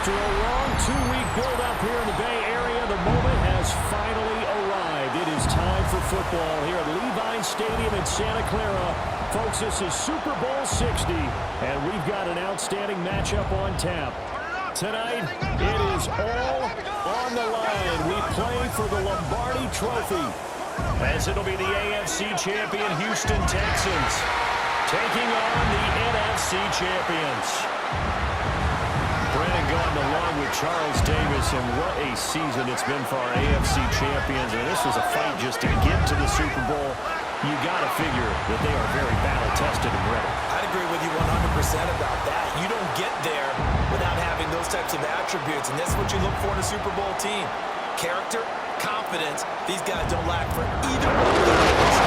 After a long two-week build-up here in the Bay Area, the moment has finally arrived. It is time for football here at Levi Stadium in Santa Clara. Folks, this is Super Bowl 60, and we've got an outstanding matchup on tap. Tonight, it is all on the line. We play for the Lombardi Trophy, as it'll be the AFC champion Houston Texans taking on the NFC champions. Brandon Gaudin along with Charles Davis, and what a season it's been for our AFC champions. And this was a fight just to get to the Super Bowl. You got to figure that they are very battle-tested and ready. I'd agree with you 100% about that. You don't get there without having those types of attributes, and that's what you look for in a Super Bowl team. Character, confidence, these guys don't lack for either one of those.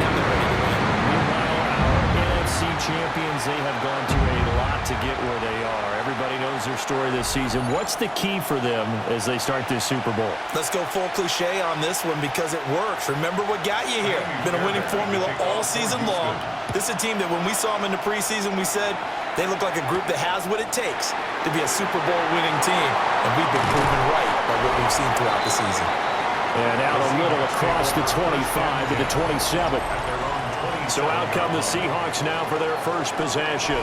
Now they're ready to win. Meanwhile, our NFC champions, they have gone to a lot to get where they are. Everybody knows their story this season. What's the key for them as they start this Super Bowl? Let's go full cliche on this one because it works. Remember what got you here. Been a winning formula all season long. This is a team that when we saw them in the preseason, we said they look like a group that has what it takes to be a Super Bowl winning team. And we've been proven right by what we've seen throughout the season. And out a little across the 25 to the 27. So out come the Seahawks now for their first possession.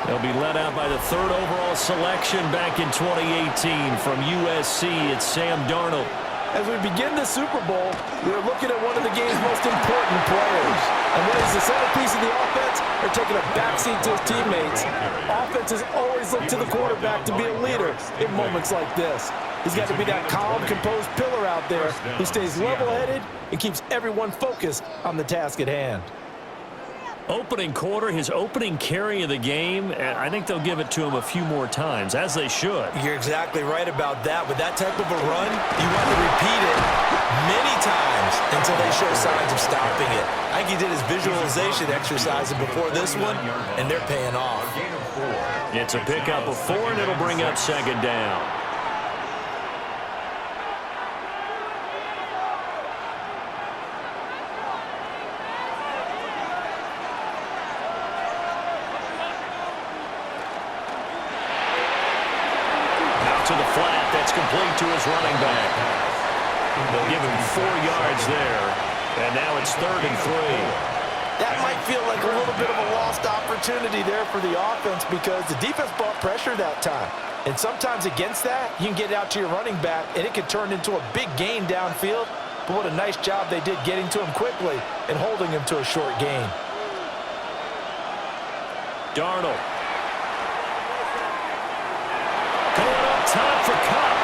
They'll be led out by the third overall selection back in 2018 from USC. It's Sam Darnold. As we begin the Super Bowl, we're looking at one of the game's most important players. And when he's the centerpiece of the offense, they're taking a backseat to his teammates. Offenses always look to the quarterback to be a leader in moments like this. He's got to be that calm, composed pillar out there who stays level-headed and keeps everyone focused on the task at hand. Opening quarter, his opening carry of the game, and I think they'll give it to him a few more times, as they should. You're exactly right about that. With that type of a run, you want to repeat it many times until they show signs of stopping it. I think he did his visualization exercises before this one, and they're paying off. It's a pickup of 4, and it'll bring up second down. To the flat, that's complete to his running back. They'll give him 4 yards there, and now it's 3rd and 3. That might feel like a little bit of a lost opportunity there for the offense because the defense brought pressure that time. And sometimes against that, you can get out to your running back, and it can turn into a big gain downfield. But what a nice job they did getting to him quickly and holding him to a short gain. Darnold. Top for Cup,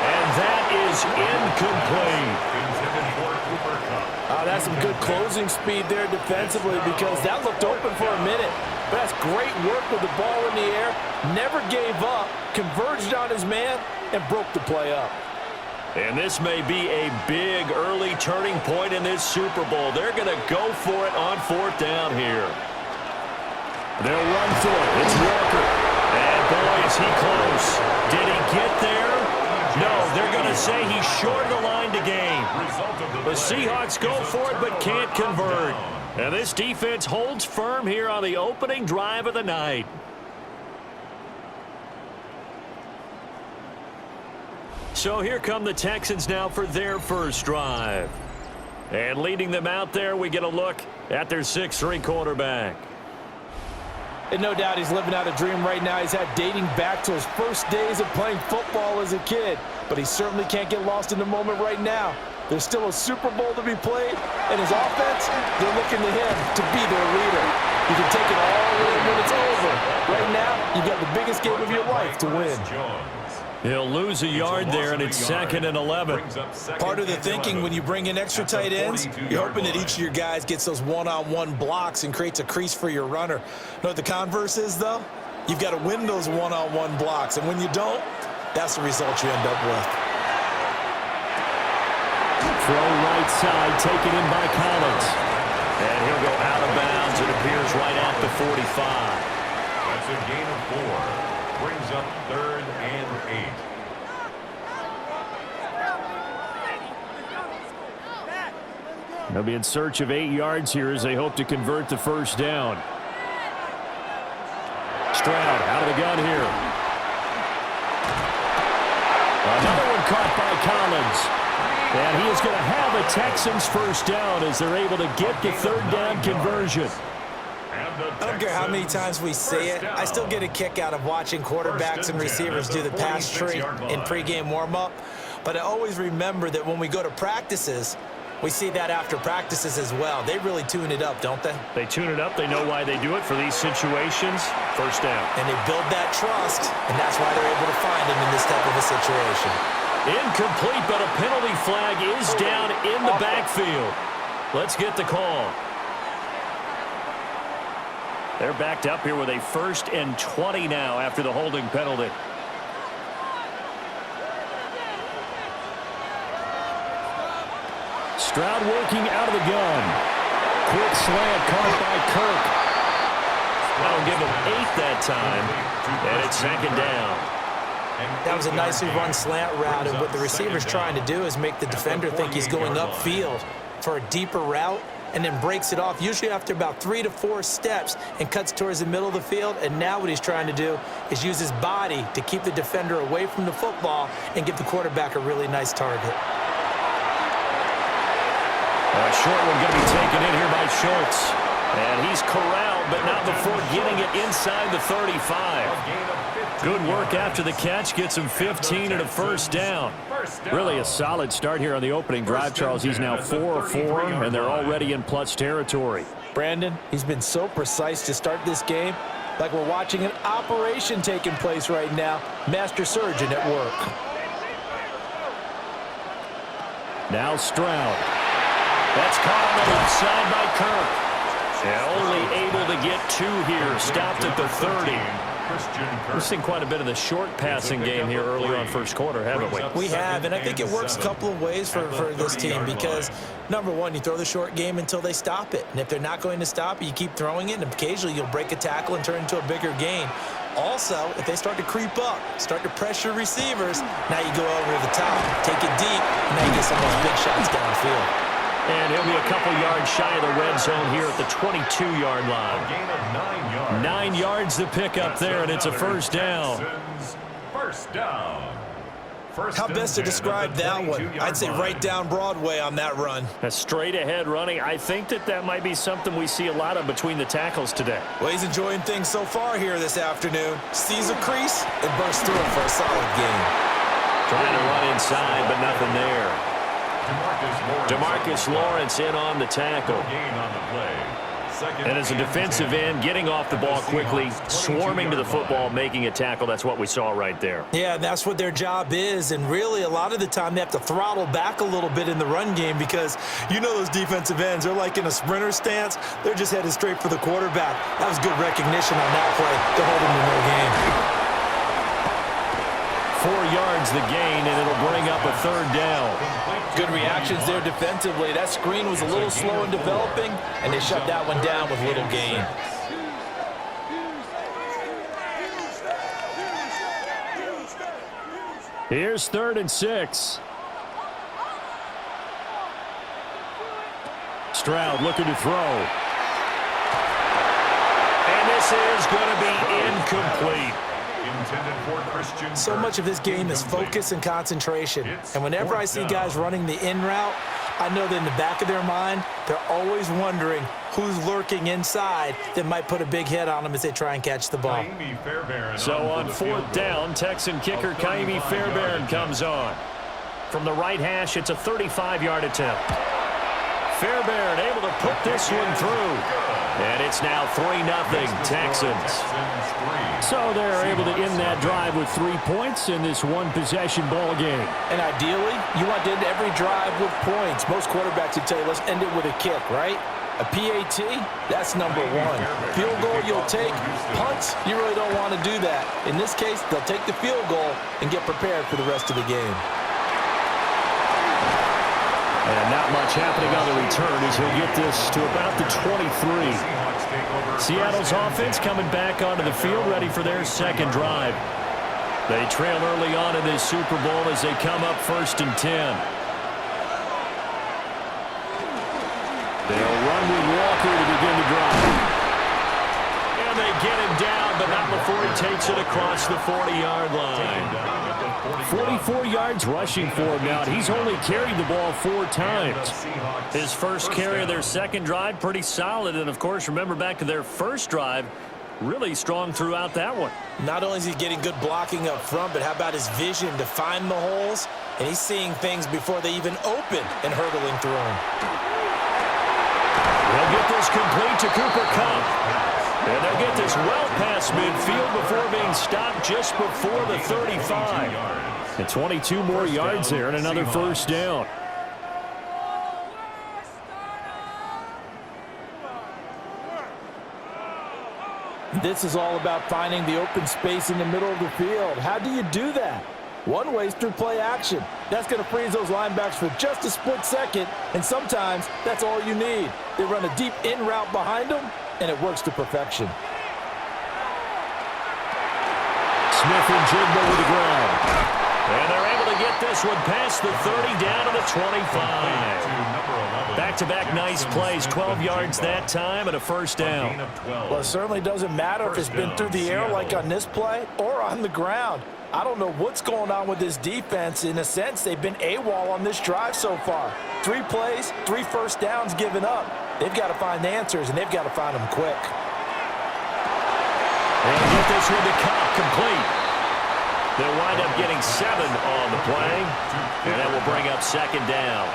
and that is incomplete. That's some good closing speed there defensively because that looked open for a minute. But that's great work with the ball in the air. Never gave up, converged on his man, and broke the play up. And this may be a big early turning point in this Super Bowl. They're going to go for it on 4th down here. They'll run for it. It's Walker. And boy, is he close. Did he get there? No, they're going to say he's short of the line to gain. The Seahawks go for it but can't convert. And this defense holds firm here on the opening drive of the night. So here come the Texans now for their first drive. And leading them out there, we get a look at their 6'3" quarterback. And no doubt he's living out a dream right now. He's had dating back to his first days of playing football as a kid. But he certainly can't get lost in the moment right now. There's still a Super Bowl to be played. And his offense, they're looking to him to be their leader. You can take it all in when it's over. Right now, you've got the biggest game of your life to win. He'll lose a yard there, and it's 2nd and 11. Part of the thinking when you bring in extra tight ends, you're hoping that each of your guys gets those one-on-one blocks and creates a crease for your runner. You know what the converse is, though? You've got to win those one-on-one blocks, and when you don't, that's the result you end up with. Throw right side, taken in by Collins. And he'll go out of bounds. It appears right at the 45. That's a gain of 4. Brings up 3rd and 8. They'll be in search of 8 yards here as they hope to convert the first down. Stroud out of the gun here. Another one caught by Collins. And he is going to have a Texans first down as they're able to get the third down conversion. I don't care how many times we see it. I still get a kick out of watching quarterbacks and receivers do the pass tree in pregame warm-up. But I always remember that when we go to practices, we see that after practices as well. They really tune it up, don't they? They tune it up. They know why they do it for these situations. First down. And they build that trust, and that's why they're able to find him in this type of a situation. Incomplete, but a penalty flag is down in the backfield. Let's get the call. They're backed up here with a 1st and 20 now after the holding penalty. Stroud working out of the gun. Quick slant caught by Kirk. That'll give him 8 that time. And it's 2nd down. That was a nicely run slant route, and what the receiver's trying to do is make the defender think he's going upfield for a deeper route, and then breaks it off, usually after about 3 to 4 steps, and cuts towards the middle of the field. And now what he's trying to do is use his body to keep the defender away from the football and give the quarterback a really nice target. A short one going to be taken in here by Schultz. And he's corralled, but not before getting it inside the 35. Good work after the catch. Gets him 15 and a first down. Really a solid start here on the opening drive, Charles. He's now 4 of 4, and they're already in plus territory. Brandon, he's been so precise to start this game, like we're watching an operation taking place right now. Master surgeon at work. Now Stroud. That's caught on the left side by Kirk. And only able to get 2 here. Stopped at the 30. We've seen quite a bit of the short passing game here early on first quarter, haven't we? We have, and I think it works a couple of ways for this team because, number one, you throw the short game until they stop it. And if they're not going to stop it, you keep throwing it, and occasionally you'll break a tackle and turn it into a bigger gain. Also, if they start to creep up, start to pressure receivers, now you go over the top, take it deep, and now you get some of those big shots downfield. And he'll be a couple yards shy of the red zone here at the 22-yard line. A gain of 9 yards. 9 yards to pick up there, and it's a first down. First down. How best to describe that one? I'd say right down Broadway on that run. A straight-ahead running. I think that might be something we see a lot of between the tackles today. Well, he's enjoying things so far here this afternoon. Sees a crease and bursts through it for a solid game. Trying to run inside, but nothing there. DeMarcus Lawrence in on the tackle. And as a defensive end, getting off the ball quickly, swarming to the football, making a tackle, that's what we saw right there. Yeah, that's what their job is, and really a lot of the time they have to throttle back a little bit in the run game because you know those defensive ends, they're like in a sprinter stance, they're just headed straight for the quarterback. That was good recognition on that play to hold him in their game. 4 yards the gain, and it'll bring up a third down. Good reactions there defensively. That screen was a little slow in developing, and they shut that one down with little gain. Here's 3rd and 6. Stroud looking to throw. And this is going to be incomplete. So much of this game is focus and concentration. And whenever I see guys running the in route, I know that in the back of their mind, they're always wondering who's lurking inside that might put a big hit on them as they try and catch the ball. So on 4th down, Texan kicker Kaimi Fairbairn comes on. From the right hash, it's a 35-yard attempt. Fairbairn able to put this one through. And it's now 3-0 Texans. So they're able to end that drive with 3 points in this one-possession ball game. And ideally, you want to end every drive with points. Most quarterbacks would tell you, let's end it with a kick, right? A PAT, that's number 1. Field goal you'll take. Punts, you really don't want to do that. In this case, they'll take the field goal and get prepared for the rest of the game. And not much happening on the return as he'll get this to about the 23. Seattle's offense coming back onto the field, ready for their second drive. They trail early on in this Super Bowl as they come up 1st and 10. They'll run with Walker to begin the drive. And they get him down, but not before he takes it across the 40-yard line. 44 yards rushing for him now. He's only carried the ball 4 times. His first carry of their second drive, pretty solid. And, of course, remember back to their first drive, really strong throughout that one. Not only is he getting good blocking up front, but how about his vision to find the holes? And he's seeing things before they even open and hurdling through them. They'll get this complete to Cooper Kupp. And they'll get this well past midfield before being stopped just before the 35. And 22 more yards there and another first down. This is all about finding the open space in the middle of the field. How do you do that? One way is through play action. That's going to freeze those linebackers for just a split second, and sometimes that's all you need. They run a deep in route behind them, and it works to perfection. Smith and Jigba with the ground. And they're able to get this one past the 30 down to the 25. Back-to-back nice plays, 12 yards that time and a first down. Well, it certainly doesn't matter if it's been through the air like on this play or on the ground. I don't know what's going on with this defense. In a sense, they've been AWOL on this drive so far. 3 plays, 3 first downs given up. They've got to find answers, and they've got to find them quick. They'll get this one to Kupp, complete. They'll wind up getting 7 on the play, and that will bring up second down.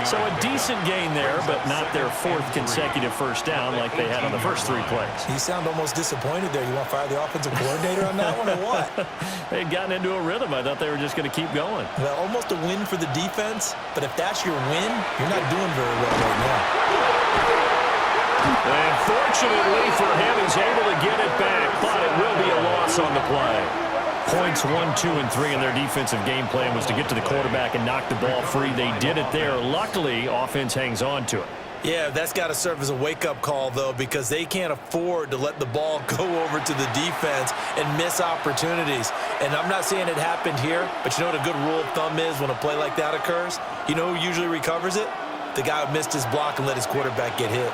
So a decent gain there, but not their 4th consecutive first down like they had on the first 3 plays. You sound almost disappointed there. You want to fire the offensive coordinator on that one or what? They had gotten into a rhythm. I thought they were just going to keep going. Well, almost a win for the defense, but if that's your win, you're not doing very well right now. And fortunately for him, he's able to get it back, but it will be a loss on the play. Points 1, 2, and 3 in their defensive game plan was to get to the quarterback and knock the ball free. They did it there. Luckily, offense hangs on to it. Yeah, that's got to serve as a wake-up call, though, because they can't afford to let the ball go over to the defense and miss opportunities. And I'm not saying it happened here, but you know what a good rule of thumb is when a play like that occurs? You know who usually recovers it? The guy who missed his block and let his quarterback get hit.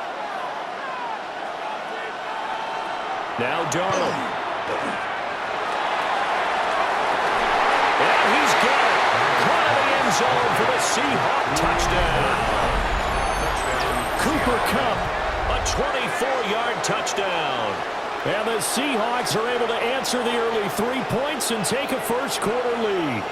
Now Darnold. And he's got it. Caught in the end zone for the Seahawks touchdown. Cooper Kupp, a 24-yard touchdown. And the Seahawks are able to answer the early 3 points and take a first-quarter lead.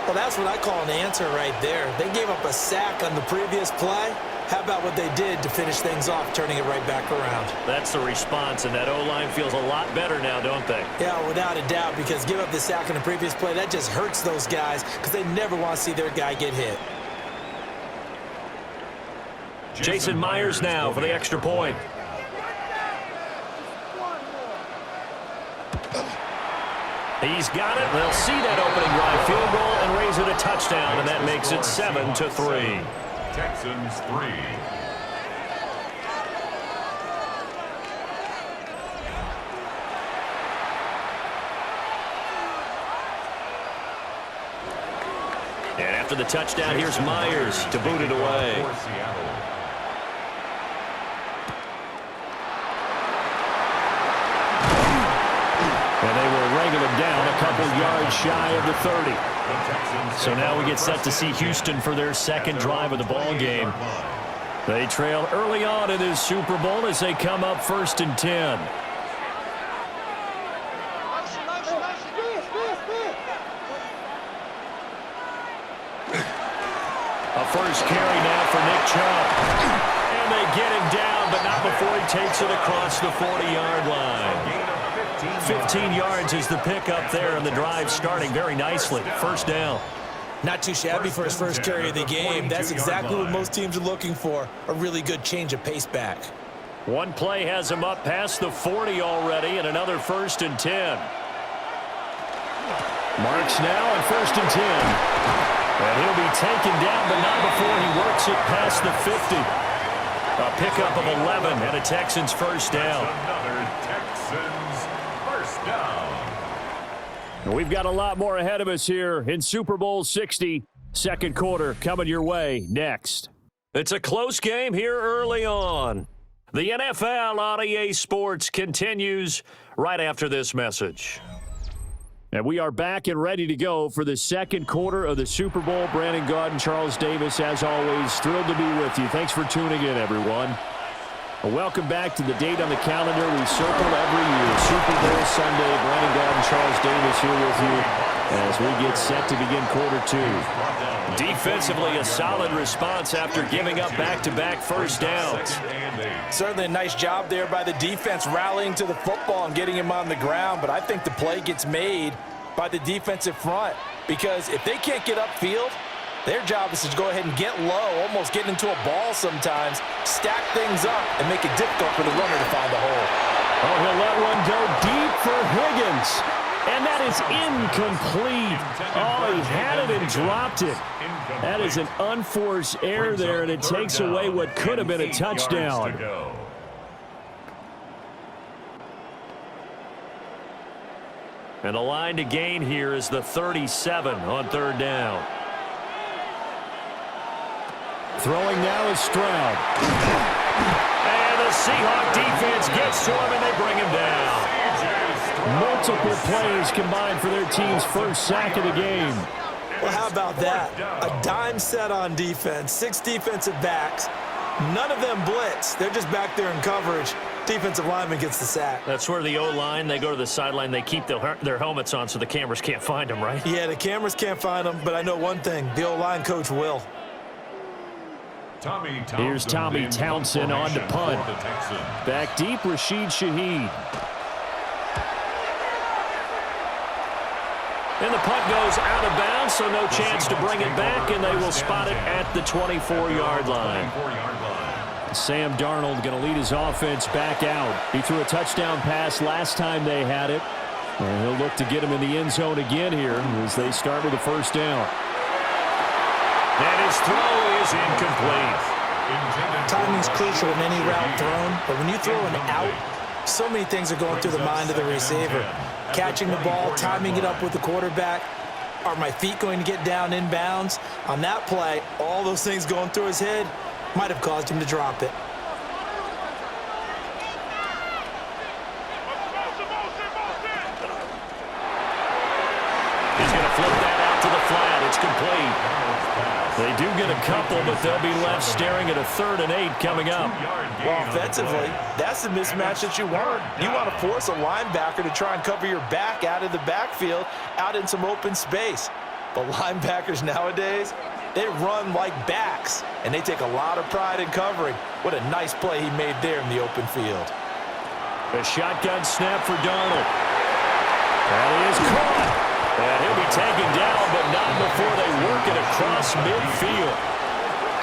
Well, that's what I call an answer right there. They gave up a sack on the previous play. How about what they did to finish things off, turning it right back around? That's the response, and that O-line feels a lot better now, don't they? Yeah, without a doubt, because give up the sack on the previous play, that just hurts those guys because they never want to see their guy get hit. Jason Myers now for the extra point. He's got it. They'll see that opening drive field goal and raise it a touchdown, and that makes it 7-3. Texans 3. And after the touchdown, here's Myers to boot it away. And they will wrangle him down a couple yards shy of the 30. So now we get set to see Houston for their second drive of the ball game. They trail early on in this Super Bowl as they come up 1st and 10. A first carry now for Nick Chubb. And they get him down, but not before he takes it across the 40-yard line. 15 yards is the pickup there, and the drive starting very nicely. First down. Not too shabby for his first carry of the game. That's exactly what most teams are looking for, a really good change of pace back. One play has him up past the 40 already, and another 1st and 10. Marks now on 1st and 10. And he'll be taken down, but not before he works it past the 50. A pickup of 11 and a Texans first down. Another Texans first down. We've got a lot more ahead of us here in Super Bowl 60. Second quarter coming your way next. It's a close game here early on. The NFL on EA Sports continues right after this message. And we are back and ready to go for the second quarter of the Super Bowl. Brandon Gaud and Charles Davis, as always, thrilled to be with you. Thanks for tuning in, everyone. Welcome back to the date on the calendar we circle every year, Super Bowl Sunday. Brandon Gaud and Charles Davis here with you as we get set to begin quarter two. Defensively, a solid response after giving up back-to-back first downs. Certainly a nice job there by the defense rallying to the football and getting him on the ground, but I think the play gets made by the defensive front because if they can't get upfield, their job is to go ahead and get low, almost get into a ball sometimes, stack things up, and make it difficult for the runner to find the hole. Oh, he'll let one go deep for Higgins. And that is incomplete. Oh, he had it and dropped it. That is an unforced error there, and it takes away what could have been a touchdown. And the line to gain here is the 37 on third down. Throwing now is Stroud. And the Seahawks defense gets to him, and they bring him down. Multiple plays combined for their team's first sack of the game. Well, how about that? A dime set on defense, 6 defensive backs. None of them blitz. They're just back there in coverage. Defensive lineman gets the sack. That's where the O-line, they go to the sideline, they keep their helmets on so the cameras can't find them, right? Yeah, the cameras can't find them, but I know one thing. The O-line coach will. Here's Tommy Townsend on to punt. Back deep, Rashid Shaheed. And the punt goes out of bounds, so no chance to bring it back, and they will spot it at the 24-yard line. Sam Darnold going to lead his offense back out. He threw a touchdown pass last time they had it. And he'll look to get him in the end zone again here as they start with a first down. And his throw is incomplete. Timing is crucial in any route thrown, but when you throw an out, so many things are going through the mind of the receiver. Catching the ball, timing it up with the quarterback. Are my feet going to get down in bounds? On that play, all those things going through his head might have caused him to drop it. He's going to flip that out to the flat. It's complete. They do get a couple, but they'll be left staring at a 3rd and 8 coming up. Well, offensively, that's the mismatch that you want. You want to force a linebacker to try and cover your back out of the backfield, out in some open space. But linebackers nowadays, they run like backs, and they take a lot of pride in covering. What a nice play he made there in the open field. A shotgun snap for Darnold. That is caught. And he'll be taken down, but not before they work it across midfield.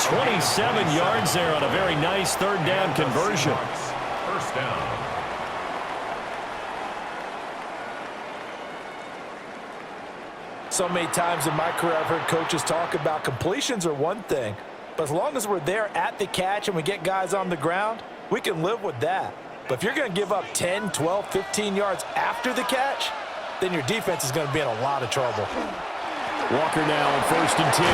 27 yards there on a very nice 3rd down conversion. First down. So many times in my career I've heard coaches talk about completions are one thing, but as long as we're there at the catch and we get guys on the ground, we can live with that. But if you're going to give up 10, 12, 15 yards after the catch, then your defense is going to be in a lot of trouble. Walker now on 1st and 10.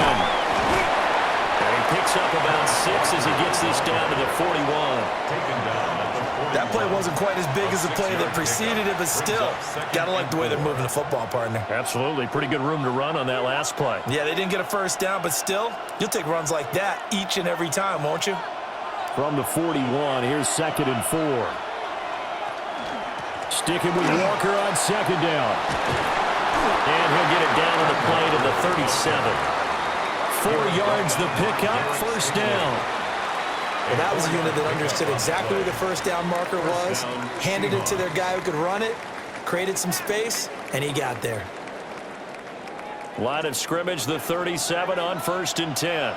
And he picks up about 6 as he gets this down to the 41. Taken down at the 41. That play wasn't quite as big as the play that preceded it, but still, got to like the way they're moving the football, partner. Absolutely. Pretty good room to run on that last play. Yeah, they didn't get a first down, but still, you'll take runs like that each and every time, won't you? From the 41, here's 2nd and 4. Sticking with Walker on 2nd down. And he'll get it down to the play to the 37. 4 yards the pickup, 1st down. Well, that was a unit that understood exactly where the first down marker was, handed it to their guy who could run it, created some space, and he got there. Line of scrimmage, the 37 on 1st and 10.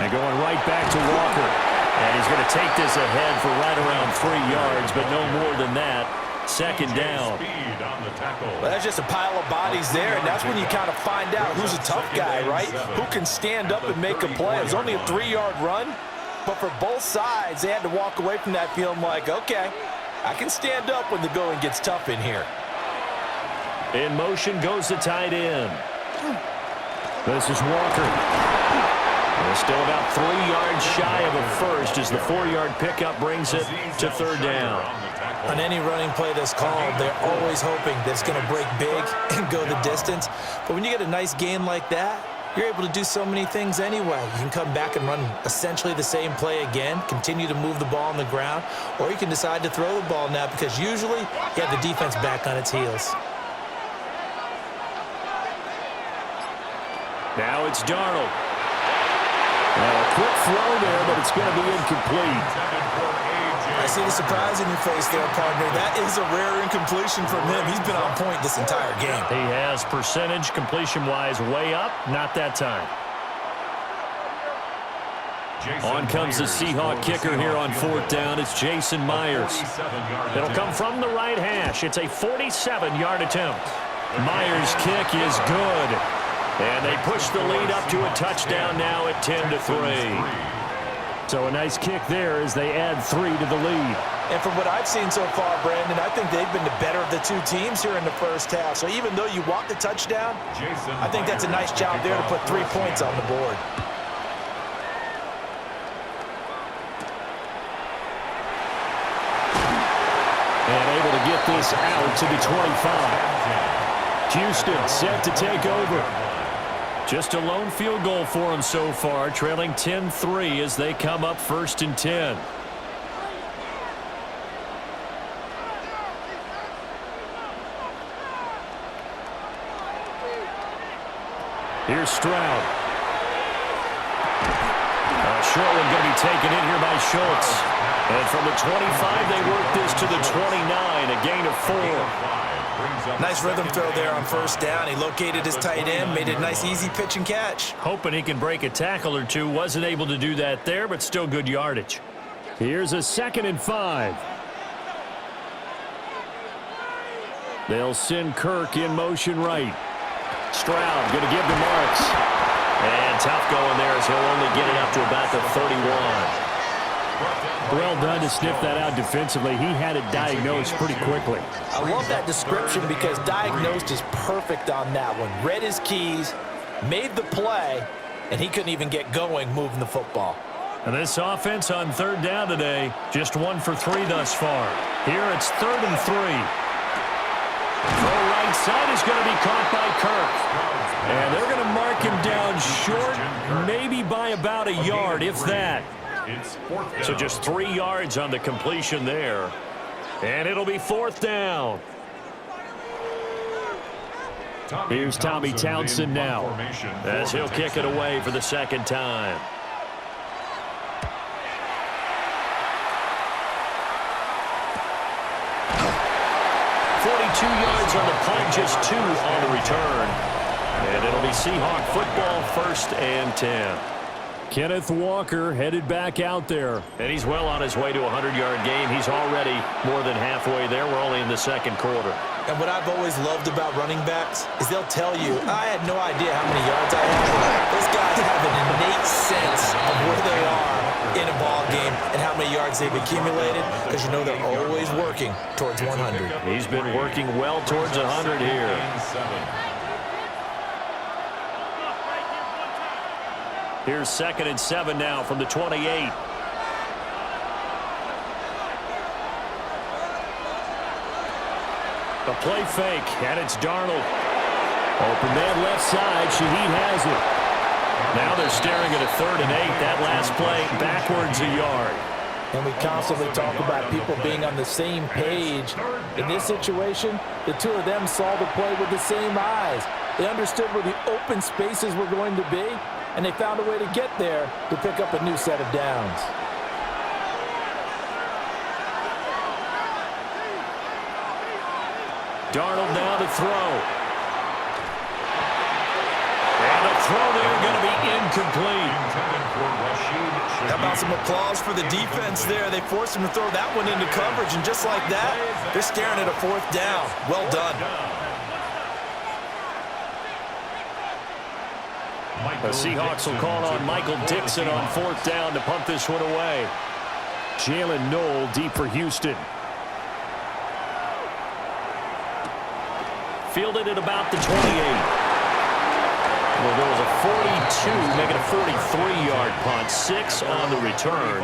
And going right back to Walker. And he's going to take this ahead for right around 3 yards, but no more than that. 2nd down. Well, that's just a pile of bodies there, and that's when you kind of find out who's a tough guy, right? Who can stand up and make a play. It was only a 3-yard run, but for both sides, they had to walk away from that feeling like, okay, I can stand up when the going gets tough in here. In motion goes the tight end. This is Walker. They're still about 3 yards shy of a first as the 4-yard pickup brings it to third down. On any running play that's called, they're always hoping that it's going to break big and go the distance. But when you get a nice gain like that, you're able to do so many things anyway. You can come back and run essentially the same play again, continue to move the ball on the ground, or you can decide to throw the ball now because usually you have the defense back on its heels. Now it's Darnold. A quick throw there, but it's going to be incomplete. I see the surprise in your face there, partner. That is a rare incompletion from him. He's been on point this entire game. He has percentage completion-wise way up. Not that time. On comes the Seahawk kicker here on fourth down. It's Jason Myers. It'll come from the right hash. It's a 47-yard attempt. Myers' kick is good. And they push the lead up to a touchdown now at 10-3. So a nice kick there as they add 3 to the lead. And from what I've seen so far, Brandon, I think they've been the better of the two teams here in the first half. So even though you want the touchdown, I think that's a nice job there to put 3 points on the board. And able to get this out to the 25. Houston set to take over. Just a lone field goal for them so far, trailing 10-3 as they come up 1st and 10. Here's Stroud. Short one going to be taken in here by Schultz. And from the 25, they work this to the 29, a gain of 4. Nice rhythm throw there on first down. He located his tight end, made a nice easy pitch and catch. Hoping he can break a tackle or two. Wasn't able to do that there, but still good yardage. Here's a 2nd and 5. They'll send Kirk in motion right. Stroud going to give to Marks. And tough going there as he'll only get it up to about the 31. Well done to sniff that out defensively. He had it diagnosed pretty quickly. I love that description because diagnosed is perfect on that one. Read his keys, made the play, and he couldn't even get going moving the football. And this offense on third down today, just 1 for 3 thus far. Here it's 3rd and 3. Throw right side is going to be caught by Kirk. And they're going to mark him down short, maybe by about a yard, if that. So just 3 yards on the completion there. And it'll be 4th down. Here's Tommy Townsend now as he'll kick it away for the 2nd time. Yards on the punt, just 2 on the return. And it'll be Seahawk football 1st and 10. Kenneth Walker headed back out there. And he's well on his way to a 100-yard game. He's already more than halfway there. We're only in the 2nd quarter. And what I've always loved about running backs is they'll tell you, I had no idea how many yards I had. Those guys have an innate sense of where they are in a ball game and how many yards they've accumulated, because you know they're always working towards 100. He's been working well towards 100 here. Here's 2nd and 7 now from the 28. A play fake, and it's Darnold. Open man left side. Shaheed has it. Now they're staring at a 3rd and 8. That last play backwards a yard. And we constantly talk about people being on the same page. In this situation, the two of them saw the play with the same eyes. They understood where the open spaces were going to be, and they found a way to get there to pick up a new set of downs. Darnold now to throw. And the throw there going to be incomplete. How about some applause for the defense there? They forced him to throw that one into coverage, and just like that, they're staring at a 4th down. Well done. The Seahawks will call on Michael Dixon on 4th down to punt this one away. Jalen Knoll deep for Houston. Fielded at about the 28. Well, there was a 42, making a 43-yard punt, 6 on the return.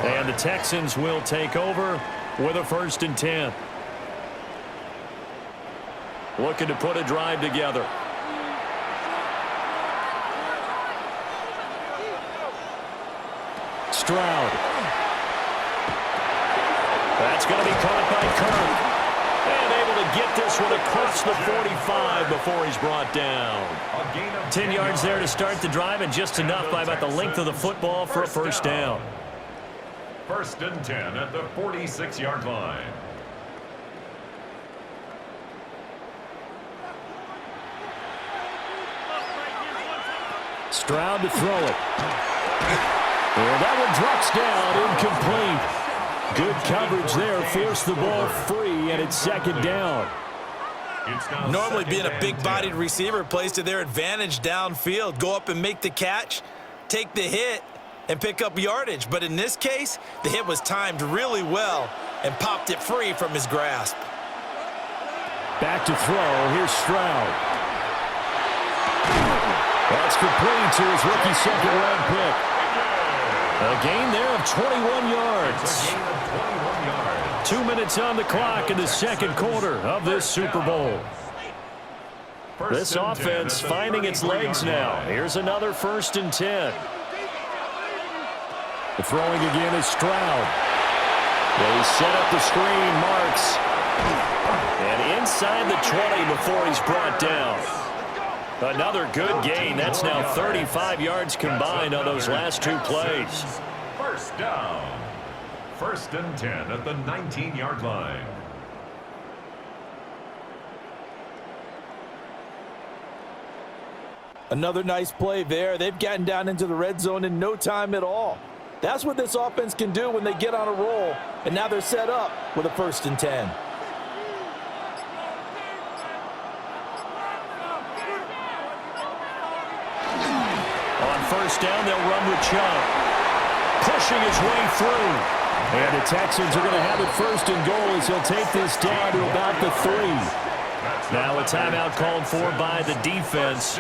And the Texans will take over with a 1st and 10. Looking to put a drive together. Stroud. That's going to be caught by Kirk. And able to get this one across the 45 before he's brought down. 10 yards there to start the drive, and just enough by about the length of the football for a 1st down. 1st and 10 at the 46-yard line. Stroud to throw it. And that one drops down, incomplete. Good coverage there, forced the ball free, and it's 2nd down. Normally being a big-bodied receiver plays to their advantage downfield. Go up and make the catch, take the hit, and pick up yardage. But in this case, the hit was timed really well and popped it free from his grasp. Back to throw. Here's Stroud. That's complete to his rookie 2nd-round pick. A gain there of 21 yards. 2 minutes on the clock in the 2nd quarter of this Super Bowl. This offense finding its legs now. Here's another 1st and 10. The throwing again is Stroud. They set up the screen, marks. And inside the 20 before he's brought down. Another good gain. That's now 35 yards combined on those last 2 plays. 1st down. 1st and 10 at the 19-yard line. Another nice play there. They've gotten down into the red zone in no time at all. That's what this offense can do when they get on a roll. And now they're set up with a 1st and 10. On 1st down, they'll run with Chubb. Pushing his way through. And the Texans are going to have it 1st and goal as he'll take this down to about the 3. Now a timeout called for by the defense.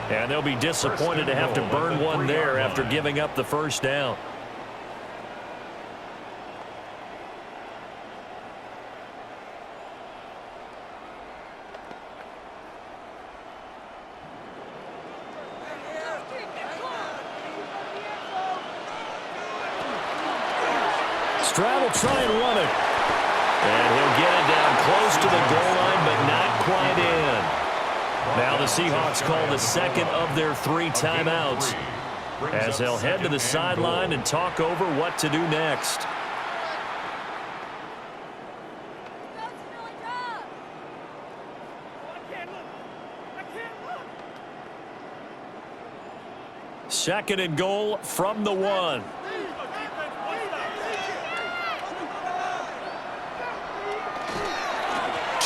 And they'll be disappointed to have to burn one there after giving up the 1st down. Stroud will try and run it. And he'll get it down close to the goal line, but not quite in. Now the Seahawks call the 2nd of their 3 timeouts as they'll head to the sideline and talk over what to do next. Second and goal from the 1.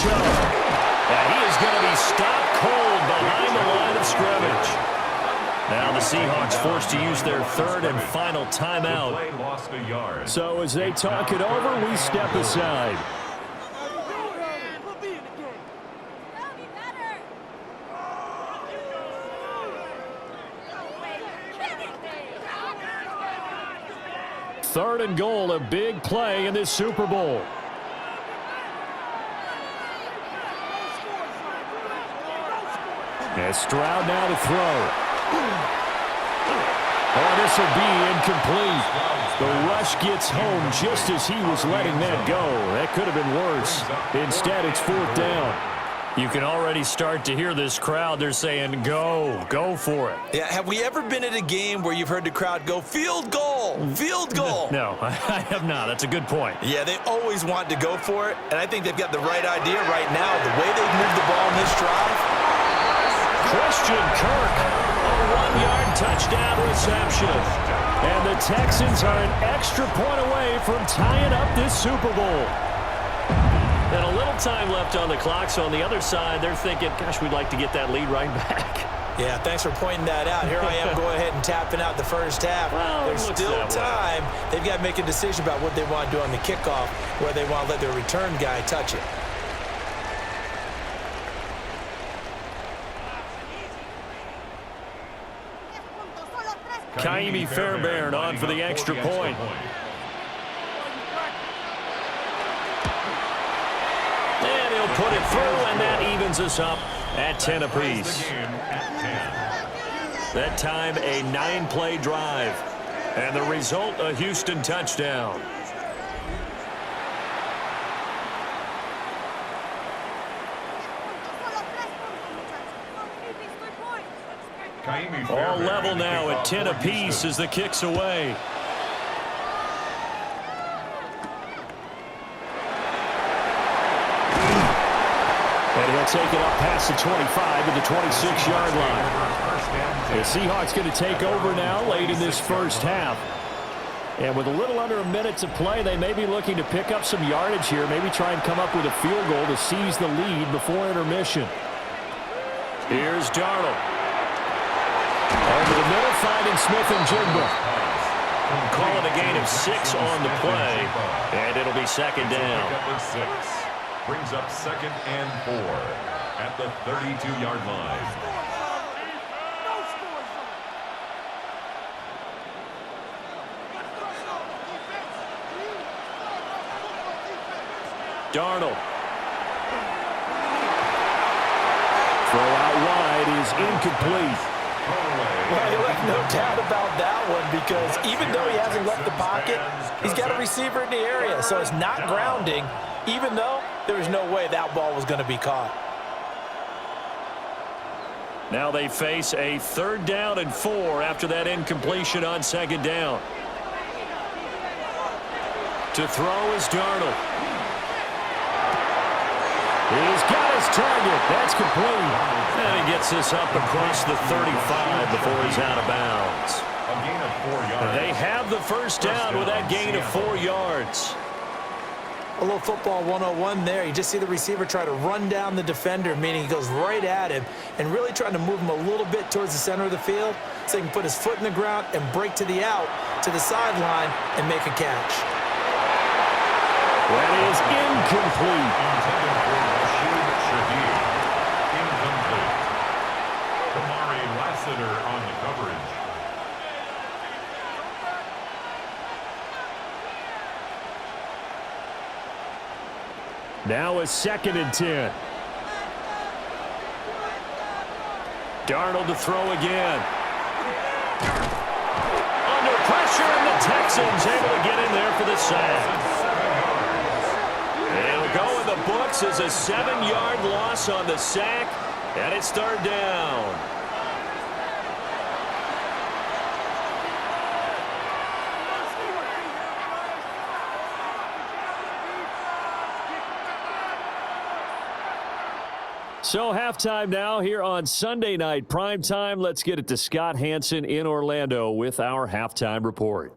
And he is going to be stopped cold behind the line of scrimmage. Now the Seahawks forced to use their 3rd and final timeout. So as they talk it over, we step aside. Third and goal, a big play in this Super Bowl. As Stroud now to throw. Oh, this will be incomplete. The rush gets home just as he was letting that go. That could have been worse. Instead, it's 4th down. You can already start to hear this crowd. They're saying, go for it. Yeah, have we ever been at a game where you've heard the crowd go, field goal, field goal? No, I have not. That's a good point. Yeah, they always want to go for it, and I think they've got the right idea right now. The way they've moved the ball in this drive. Christian Kirk, a 1-yard touchdown reception. And the Texans are an extra point away from tying up this Super Bowl. And a little time left on the clock, so on the other side, they're thinking, gosh, we'd like to get that lead right back. Yeah, thanks for pointing that out. Here I am, go ahead and tapping out the first half. Well, there's still time. They've got to make a decision about what they want to do on the kickoff, where they want to let their return guy touch it. Kaimi Fairbairn on for the extra point. And he'll put it through, and that evens us up at 10 apiece. That time, a 9-play drive. And the result, a Houston touchdown. All level now at 10 apiece as the kick's away. And he'll take it up past the 25 to the 26-yard line. The Seahawks going to take over now late in this first half. And with a little under a minute to play, they may be looking to pick up some yardage here, maybe try and come up with a field goal to seize the lead before intermission. Here's Darnold. Over the middle, finding Smith and Jigba. Call it a gain of 6 on the play, and it'll be second down. Brings up 2nd and 4 at the 32-yard line. Darnold. Throw out wide is incomplete. Well, you have no doubt about that one, because even though he hasn't left the pocket, he's got a receiver in the area, so it's not grounding, even though there was no way that ball was going to be caught. Now they face a 3rd down and 4 after that incompletion on 2nd down. To throw is Darnold. He's got his target. That's complete. And he gets this up across the 35 before he's out of bounds. A gain of 4 yards. They have the first down with that gain of 4 yards. A little football 101 there. You just see the receiver try to run down the defender, meaning he goes right at him and really trying to move him a little bit towards the center of the field so he can put his foot in the ground and break to the out, to the sideline, and make a catch. That is incomplete. Intended for Rashid Shaheed. Incomplete. Kamari Lassiter on the coverage. Now a 2nd and 10. Darnold to throw again. Under pressure, and the Texans able to get in there for the sack. It'll go in the books as a 7-yard loss on the sack, and it's 3rd down. So halftime now here on Sunday night primetime. Let's get it to Scott Hanson in Orlando with our halftime report.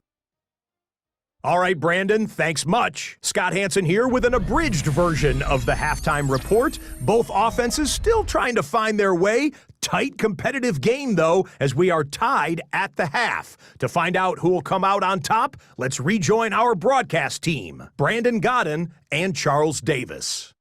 All right, Brandon, thanks much. Scott Hanson here with an abridged version of the halftime report. Both offenses still trying to find their way. Tight competitive game, though, as we are tied at the half. To find out who will come out on top, let's rejoin our broadcast team, Brandon Godden and Charles Davis.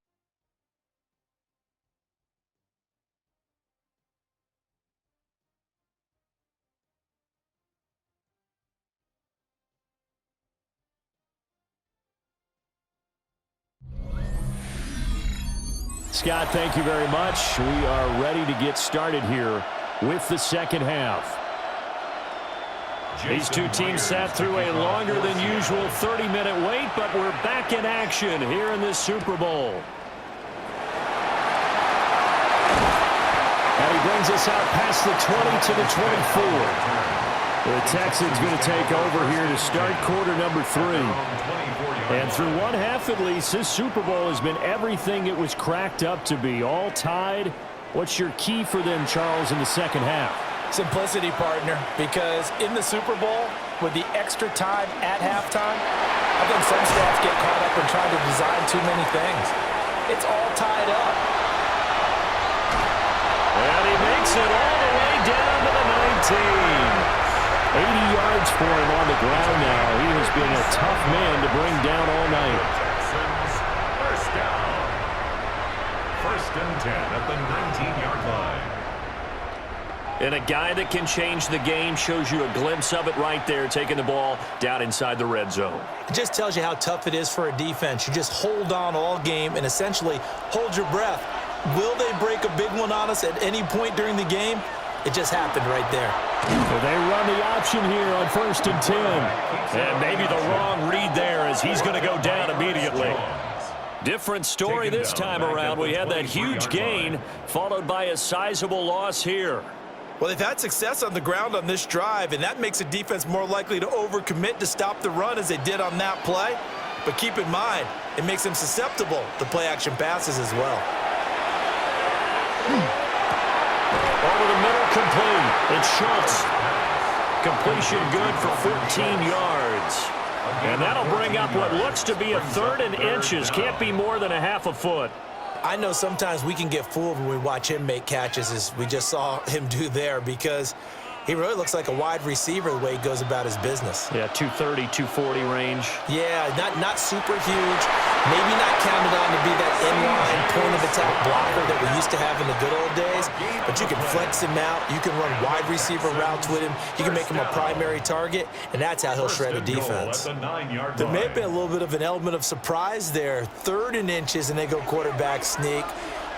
Scott, thank you very much. We are ready to get started here with the second half. These two teams sat through a longer than usual 30-minute wait, but we're back in action here in this Super Bowl. And he brings us out past the 20 to the 24. The Texans going to take over here to start quarter number 3. And through one half at least, this Super Bowl has been everything it was cracked up to be. All tied. What's your key for them, Charles, in the second half? Simplicity, partner, because in the Super Bowl, with the extra time at halftime, I think some staffs get caught up in trying to design too many things. It's all tied up. And he makes it all the way down to the 19. 80 yards for him on the ground now. He has been a tough man to bring down all night. Texans, first down. 1st and 10 at the 19-yard line. And a guy that can change the game shows you a glimpse of it right there, taking the ball down inside the red zone. It just tells you how tough it is for a defense. You just hold on all game and essentially hold your breath. Will they break a big one on us at any point during the game? It just happened right there. So they run the option here on 1st and 10. And maybe the wrong read there as he's going to go down immediately. Different story this time around. We had that huge gain followed by a sizable loss here. Well, they've had success on the ground on this drive, and that makes a defense more likely to overcommit to stop the run as they did on that play. But keep in mind, it makes them susceptible to play-action passes as well. Over the middle, complete. It's Schultz. Completion good for 14 yards. And that'll bring up what looks to be a 3rd and inches. Can't be more than a half a foot. I know sometimes we can get fooled when we watch him make catches, as we just saw him do there, because he really looks like a wide receiver the way he goes about his business. Yeah, 230, 240 range. Yeah, not super huge. Maybe not counted on to be that inline point-of-attack blocker that we used to have in the good old days, but you can flex him out. You can run wide receiver routes with him. You can make him a primary target, and that's how he'll shred a defense. There may have been a little bit of an element of surprise there. 3rd and inches, and they go quarterback sneak.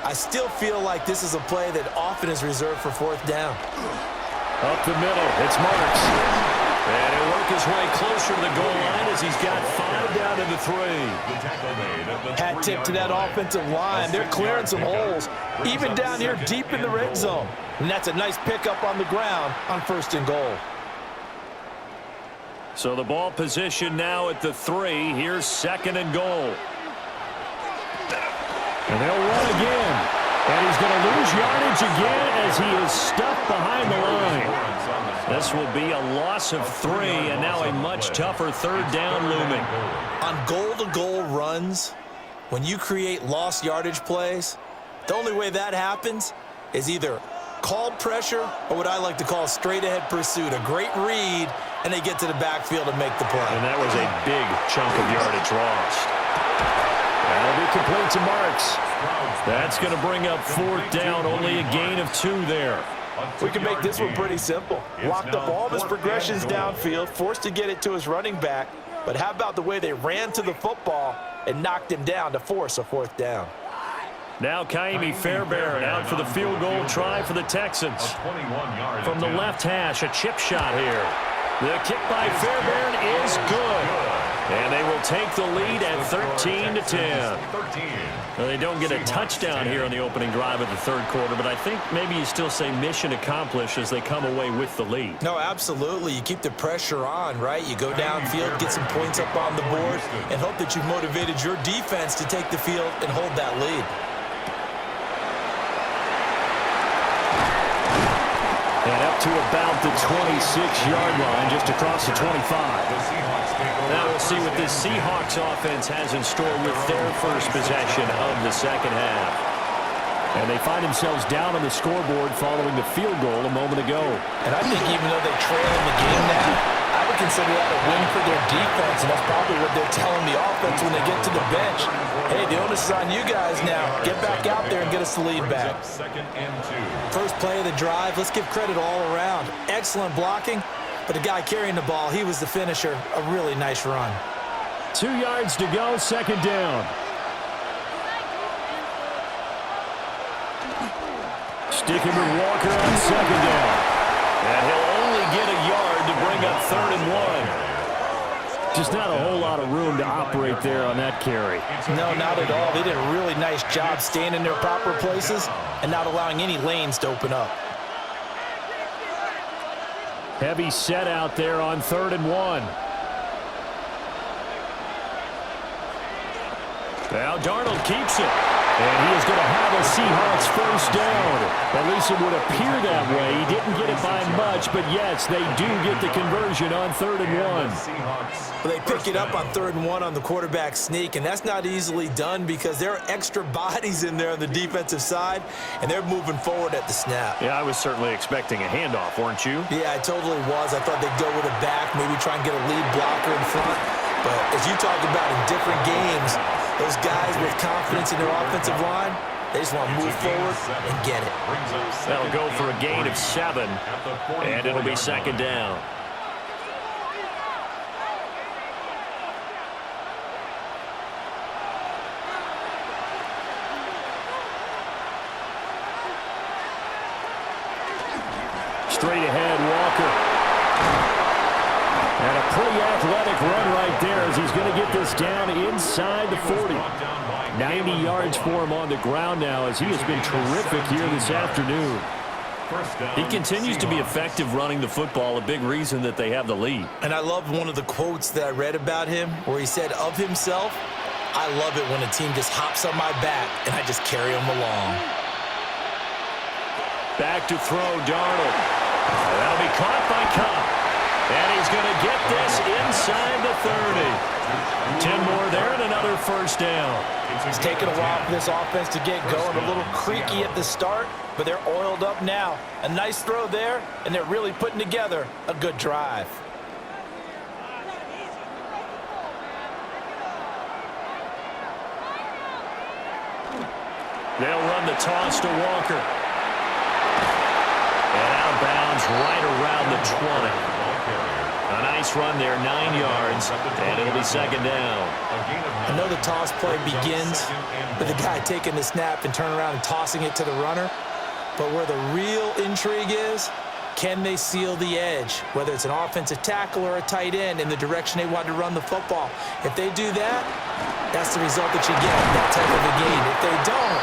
I still feel like this is a play that often is reserved for 4th down. Up the middle, it's Marks. And he'll work his way closer to the goal line as he's got 5 down to the 3. Hat tip to that offensive line. They're clearing some holes, even down here deep in the red zone. And that's a nice pickup on the ground on 1st and goal. So the ball position now at the 3. Here's 2nd and goal. And they'll run again. And he's going to lose yardage again as he is stuffed behind the line. This will be a loss of 3, and now a much tougher 3rd down looming. On goal-to-goal runs, when you create lost yardage plays, the only way that happens is either called pressure or what I like to call straight-ahead pursuit. A great read, and they get to the backfield and make the play. And that was a big chunk of yardage lost. That'll be complete to Marks. That's going to bring up 4th down, only a gain of 2 there. We can make this one pretty simple. Locked up all of his progressions downfield, forced to get it to his running back. But how about the way they ran to the football and knocked him down to force a 4th down? Now Kaimi Fairbairn out for the field goal try for the Texans. From the left hash, a chip shot here. The kick by Fairbairn is good. And they will take the lead at 13-10. Well, they don't get a touchdown here on the opening drive of the 3rd quarter, but I think maybe you still say mission accomplished as they come away with the lead. No, absolutely. You keep the pressure on, right? You go downfield, get some points up on the board, and hope that you've motivated your defense to take the field and hold that lead. And up to about the 26-yard line, just across the 25. Now we'll see what this Seahawks offense has in store with their first possession of the 2nd half. And they find themselves down on the scoreboard following the field goal a moment ago. And I think even though they trail in the game now, I would consider that a win for their defense, and that's probably what they're telling the offense when they get to the bench. Hey, the onus is on you guys now. Get back out there and get us the lead back. First play of the drive, let's give credit all around. Excellent blocking. But the guy carrying the ball, he was the finisher. A really nice run. 2 yards to go, 2nd down. Sticking with Walker on 2nd down. And he'll only get a yard to bring up 3rd and 1. Just not a whole lot of room to operate there on that carry. No, not at all. They did a really nice job staying in their proper places and not allowing any lanes to open up. Heavy set out there on 3rd and 1. Now Darnold keeps it. And he is going to have a Seahawks 1st down. At least it would appear that way. He didn't get it by much, but yes, they do get the conversion on 3rd and 1. Well, they pick it up on 3rd and 1 on the quarterback sneak, and that's not easily done because there are extra bodies in there on the defensive side, and they're moving forward at the snap. Yeah, I was certainly expecting a handoff, weren't you? Yeah, I totally was. I thought they'd go with a back, maybe try and get a lead blocker in front. But as you talked about in different games, those guys with confidence in their offensive line, They just want to move forward and get it. That'll go for a gain of 7, and it'll be second down. Straight ahead, Walker. And a pretty athletic run right there as he's going to get this down inside the 40. 90 yards for him on the ground now as he has been terrific here this afternoon. He continues to be effective running the football, a big reason that they have the lead. And I love one of the quotes that I read about him where he said of himself, "I love it when a team just hops on my back and I just carry them along." Back to throw, Darnold. That'll be caught by Cobb. And he's going to get this inside the 30. 10 more there and another first down. It's taken a while for this offense to get going. A little creaky at the start, but they're oiled up now. A nice throw there, and they're really putting together a good drive. They'll run the toss to Walker. And out of bounds right around the 20. A nice run there, 9 yards, and it'll be second down. I know the toss play begins with the guy taking the snap and turning around and tossing it to the runner. But where the real intrigue is, can they seal the edge, whether it's an offensive tackle or a tight end in the direction they want to run the football? If they do that, that's the result that you get, that type of a game. If they don't,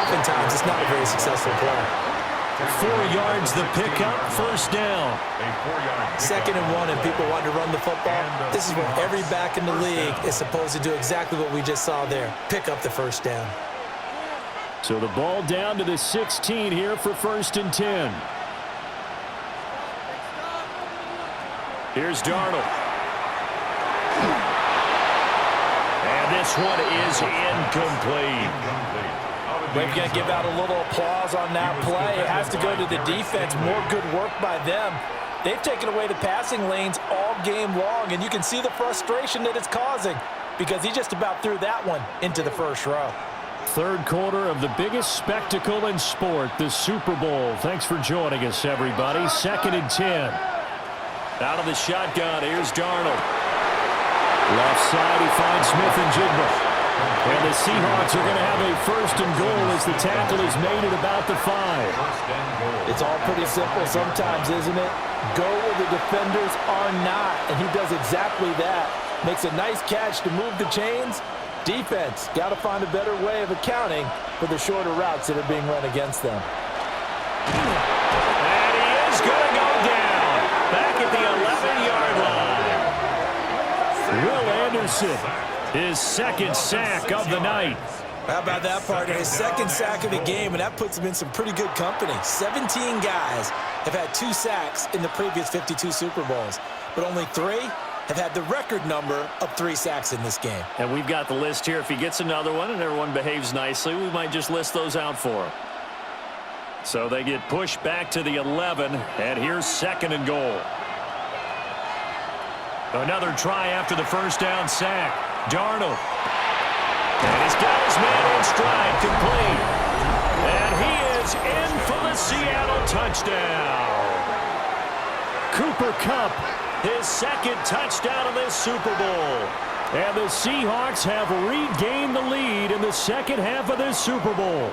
oftentimes it's not a very successful play. 4 yards the pickup, first down. 2nd and 1, and people want to run the football. This is where every back in the league is supposed to do exactly what we just saw there. Pick up the first down. So the ball down to the 16 here for 1st and 10. Here's Darnold. And this one is incomplete. We're going to give out a little applause on that play. It has to go to the defense. More good work by them. They've taken away the passing lanes all game long, and you can see the frustration that it's causing because he just about threw that one into the first row. Third quarter of the biggest spectacle in sport, the Super Bowl. Thanks for joining us, everybody. 2nd and 10. Out of the shotgun, here's Darnold. Left side, he finds Smith and Jigba. And the Seahawks are going to have a 1st and goal as the tackle is made at about the 5. It's all pretty simple sometimes, isn't it? Go where the defenders are not, and he does exactly that. Makes a nice catch to move the chains. Defense got to find a better way of accounting for the shorter routes that are being run against them. And he is going to go down. Back at the 11-yard line. Will Anderson, his 2nd sack of the night. How about that, partner? His 2nd sack of the game, and that puts him in some pretty good company. 17 guys have had 2 sacks in the previous 52 Super Bowls, but only 3 have had the record number of 3 sacks in this game. And we've got the list here. If he gets another one and everyone behaves nicely, we might just list those out for him. So they get pushed back to the 11, and here's 2nd and goal. Another try after the first down sack. Darnold. And he's got his man in stride, complete. And he is in for the Seattle touchdown. Cooper Kupp, his 2nd touchdown of this Super Bowl. And the Seahawks have regained the lead in the 2nd half of this Super Bowl.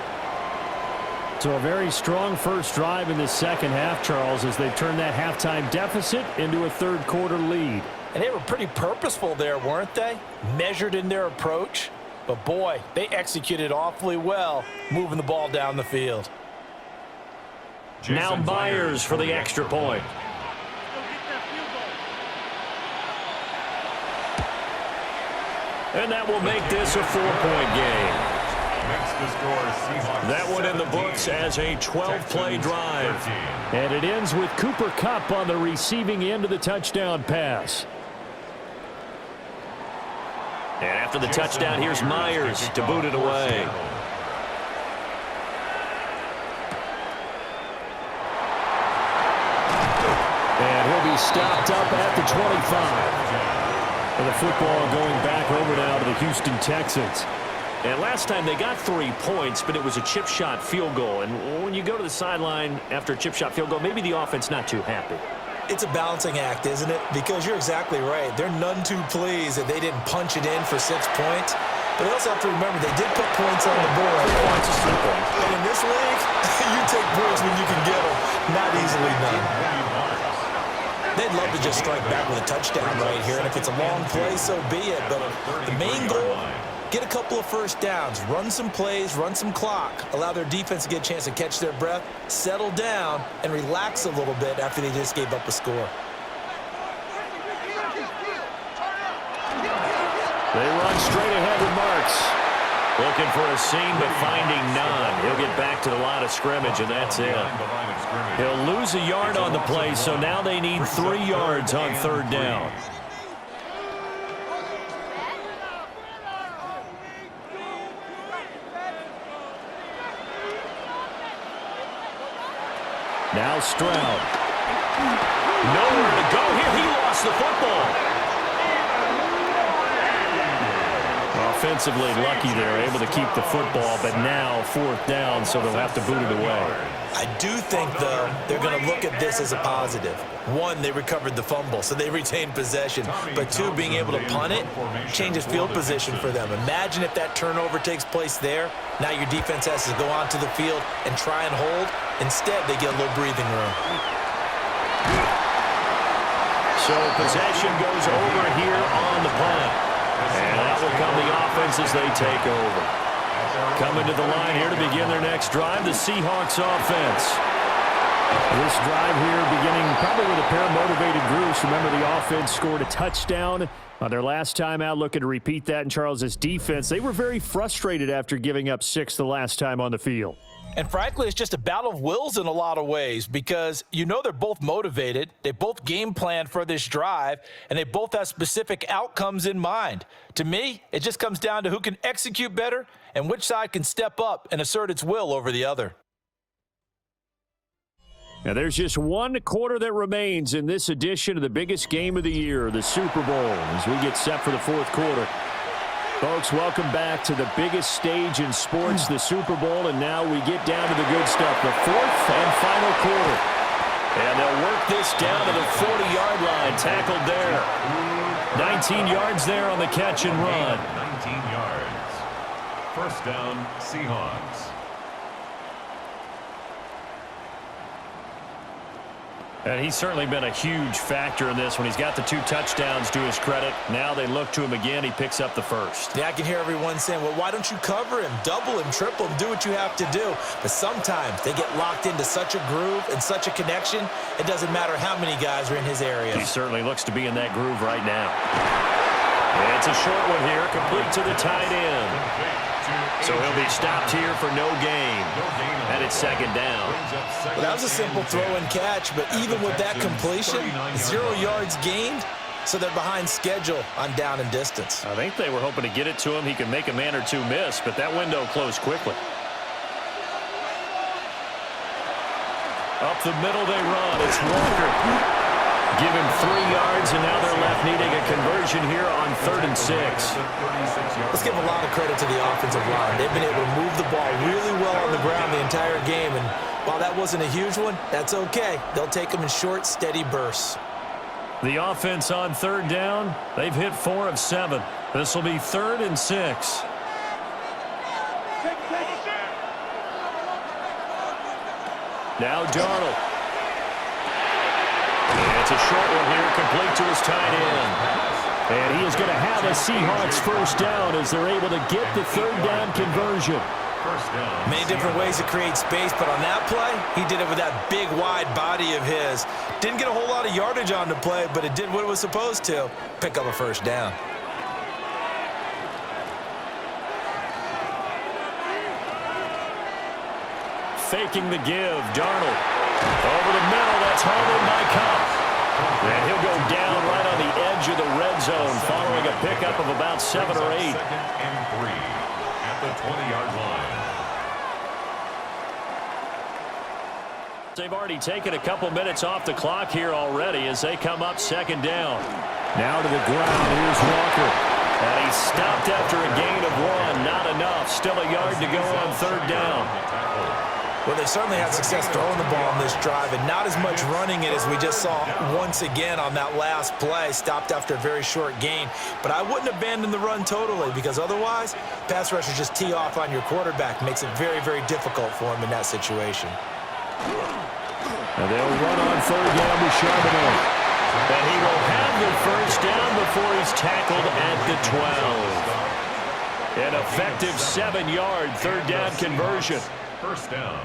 So a very strong first drive in the 2nd half, Charles, as they've turned that halftime deficit into a 3rd quarter lead. And they were pretty purposeful there, weren't they? Measured in their approach. But, boy, they executed awfully well moving the ball down the field. Now Myers for the extra point. And that will make this a 4-point game. That one in the books as a 12-play drive. And it ends with Cooper Kupp on the receiving end of the touchdown pass. And after the touchdown, here's Myers to boot it away. And he'll be stopped up at the 25. And the football going back over now to the Houston Texans. And last time they got 3 points, but it was a chip shot field goal. And when you go to the sideline after a chip shot field goal, maybe the offense not too happy. It's a balancing act, isn't it? Because you're exactly right. They're none too pleased that they didn't punch it in for 6 points. But they also have to remember they did put points on the board. 3 points is 3 points. And in this league, you take points when you can get them. Not easily done. They'd love to just strike back with a touchdown right here. And if it's a long play, so be it. But the main goal, get a couple of first downs, run some plays, run some clock, allow their defense to get a chance to catch their breath, settle down, and relax a little bit after they just gave up a score. They run straight ahead with Marks. Looking for a seam, but finding none. He'll get back to the line of scrimmage, and that's it. He'll lose a yard on the play, so now they need 3 yards on 3rd down. Now Stroud. Nowhere to go here. He lost the football. Offensively lucky they're able to keep the football, but now 4th down, so they'll have to boot it away. I do think, though, they're going to look at this as a positive. 1, they recovered the fumble, so they retained possession. But 2, being able to punt it changes field position for them. Imagine if that turnover takes place there. Now your defense has to go onto the field and try and hold. Instead, they get a little breathing room. So possession goes over here on the punt. And that will come the offense as they take over. Coming to the line here to begin their next drive, the Seahawks offense. This drive here beginning probably with a pair of motivated groups. Remember, the offense scored a touchdown on their last time out. Looking to repeat that in Charles's defense. They were very frustrated after giving up 6 the last time on the field. And frankly, it's just a battle of wills in a lot of ways because you know they're both motivated. They both game planned for this drive, and they both have specific outcomes in mind. To me, it just comes down to who can execute better and which side can step up and assert its will over the other. Now, there's just 1 quarter that remains in this edition of the biggest game of the year, the Super Bowl, as we get set for the 4th quarter. Folks, welcome back to the biggest stage in sports, the Super Bowl, and now we get down to the good stuff, the 4th and final quarter. And they'll work this down to the 40-yard line, tackled there. 19 yards there on the catch and run. 19 yards. 1st down, Seahawks. And he's certainly been a huge factor in this when he's got the 2 touchdowns to his credit. Now they look to him again. He picks up the 1st. Yeah, I can hear everyone saying, well, why don't you cover him, double him, triple him, do what you have to do. But sometimes they get locked into such a groove and such a connection, it doesn't matter how many guys are in his area. He certainly looks to be in that groove right now. And it's a short one here, complete to the tight end. So he'll be stopped here for no gain. And it's 2nd down. Well, that was a simple throw and catch, but even with that completion, 0 yards gained, so they're behind schedule on down and distance. I think they were hoping to get it to him. He could make a man or 2 miss, but that window closed quickly. Up the middle they run. It's Walker. Give him 3 yards, and now they're left needing a conversion here on 3rd and 6. Let's give a lot of credit to the offensive line. They've been able to move the ball really well on the ground the entire game, and while that wasn't a huge one, that's okay. They'll take them in short, steady bursts. The offense on 3rd down, they've hit 4 of 7. This will be 3rd and 6. Now Darnold. It's a short one here, complete to his tight end. And he is going to have a Seahawks 1st down as they're able to get the 3rd down conversion. Many different ways to create space, but on that play, he did it with that big, wide body of his. Didn't get a whole lot of yardage on the play, but it did what it was supposed to, pick up a 1st down. Faking the give, Darnold. Over the middle, that's hauled in by Cup. And he'll go down right on the edge of the red zone following a pickup of about 7 or 8. 2nd and 3 at the 20-yard line. They've already taken a couple minutes off the clock here already as they come up 2nd down. Now to the ground. Here's Walker. And he stopped after a gain of 1. Not enough. Still a yard to go on third down. Well, they certainly had success throwing the ball on this drive, and not as much running it as we just saw once again on that last play. Stopped after a very short gain. But I wouldn't abandon the run totally, because otherwise, pass rushers just tee off on your quarterback. Makes it very, very difficult for him in that situation. And they'll run on third down with Charbonnet. And he will have the first down before he's tackled at the 12. An effective 7-yard third down conversion. First down.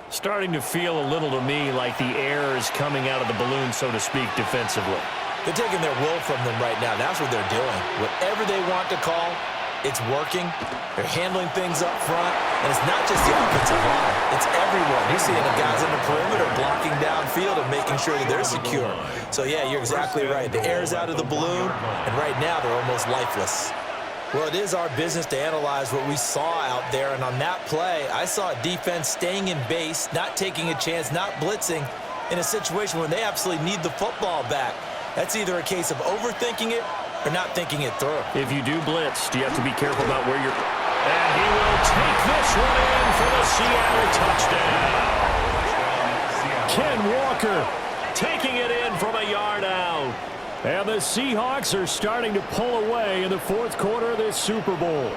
Starting to feel a little to me like the air is coming out of the balloon, so to speak, defensively. They're taking their will from them right now. That's what they're doing. Whatever they want to call, it's working. They're handling things up front. And it's not just the offensive line. It's everyone. You're seeing the guys in the perimeter blocking downfield and making sure that they're secure. So, yeah, you're exactly right. The air's out of the balloon, and right now they're almost lifeless. Well, it is our business to analyze what we saw out there, and on that play, I saw a defense staying in base, not taking a chance, not blitzing, in a situation where they absolutely need the football back. That's either a case of overthinking it or not thinking it through. If you do blitz, do you have to be careful about where you're... And he will take this one in for the Seattle touchdown. Ken Walker taking it in from a yard out. And the Seahawks are starting to pull away in the fourth quarter of this Super Bowl.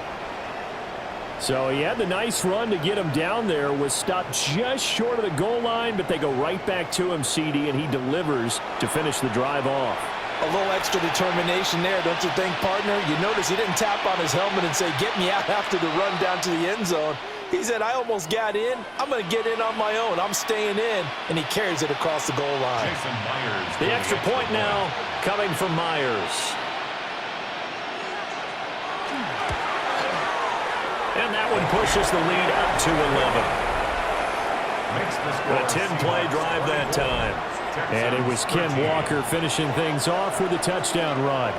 So he had the nice run to get him down there, was stopped just short of the goal line, but they go right back to him, CD, and he delivers to finish the drive off. A little extra determination there, don't you think, partner? You notice he didn't tap on his helmet and say, get me out after the run down to the end zone. He said, I almost got in. I'm going to get in on my own. I'm staying in. And he carries it across the goal line. The extra point now coming from Myers. And that one pushes the lead up to 11. A 10-play drive that time. And it was Ken Walker finishing things off with a touchdown run.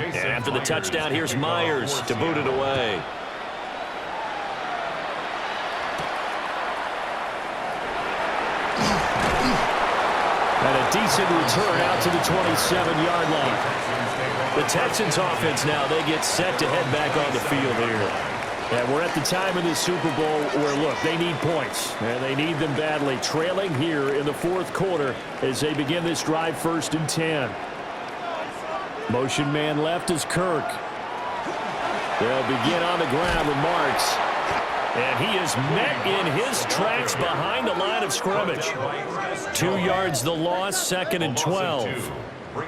And after the touchdown, here's Myers to boot it away. And a decent return out to the 27-yard line. The Texans offense now, they get set to head back on the field here. And we're at the time of this Super Bowl where, look, they need points. And they need them badly. Trailing here in the fourth quarter as they begin this drive, 1st and 10. Motion man left is Kirk. They'll begin on the ground with Marks. And he is met in his tracks behind the line of scrimmage. 2 yards the loss, 2nd and 12.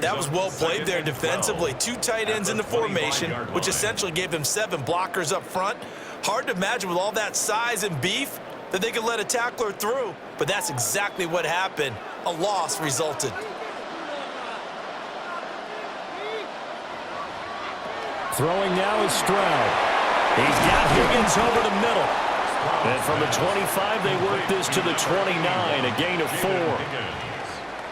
That was well played there defensively. 2 tight ends in the formation, which essentially gave them 7 blockers up front. Hard to imagine with all that size and beef that they could let a tackler through. But that's exactly what happened. A loss resulted. Throwing now is Stroud. He's got Higgins over the middle. And from the 25, they work this to the 29, a gain of 4.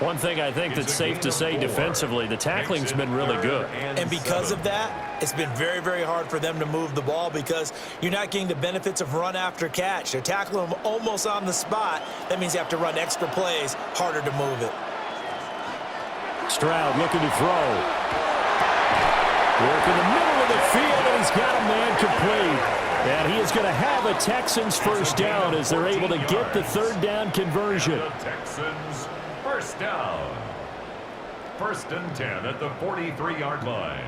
One thing I think that's safe to say defensively, the tackling's been really good. And because of that, it's been very, very hard for them to move the ball because you're not getting the benefits of run after catch. They're tackling them almost on the spot. That means you have to run extra plays, harder to move it. Stroud looking to throw. Work in the middle of the field, and he's got a man complete. And he is going to have a Texans first down as they're able to get the 3rd down conversion. Texans first down. 1st and 10 at the 43-yard line.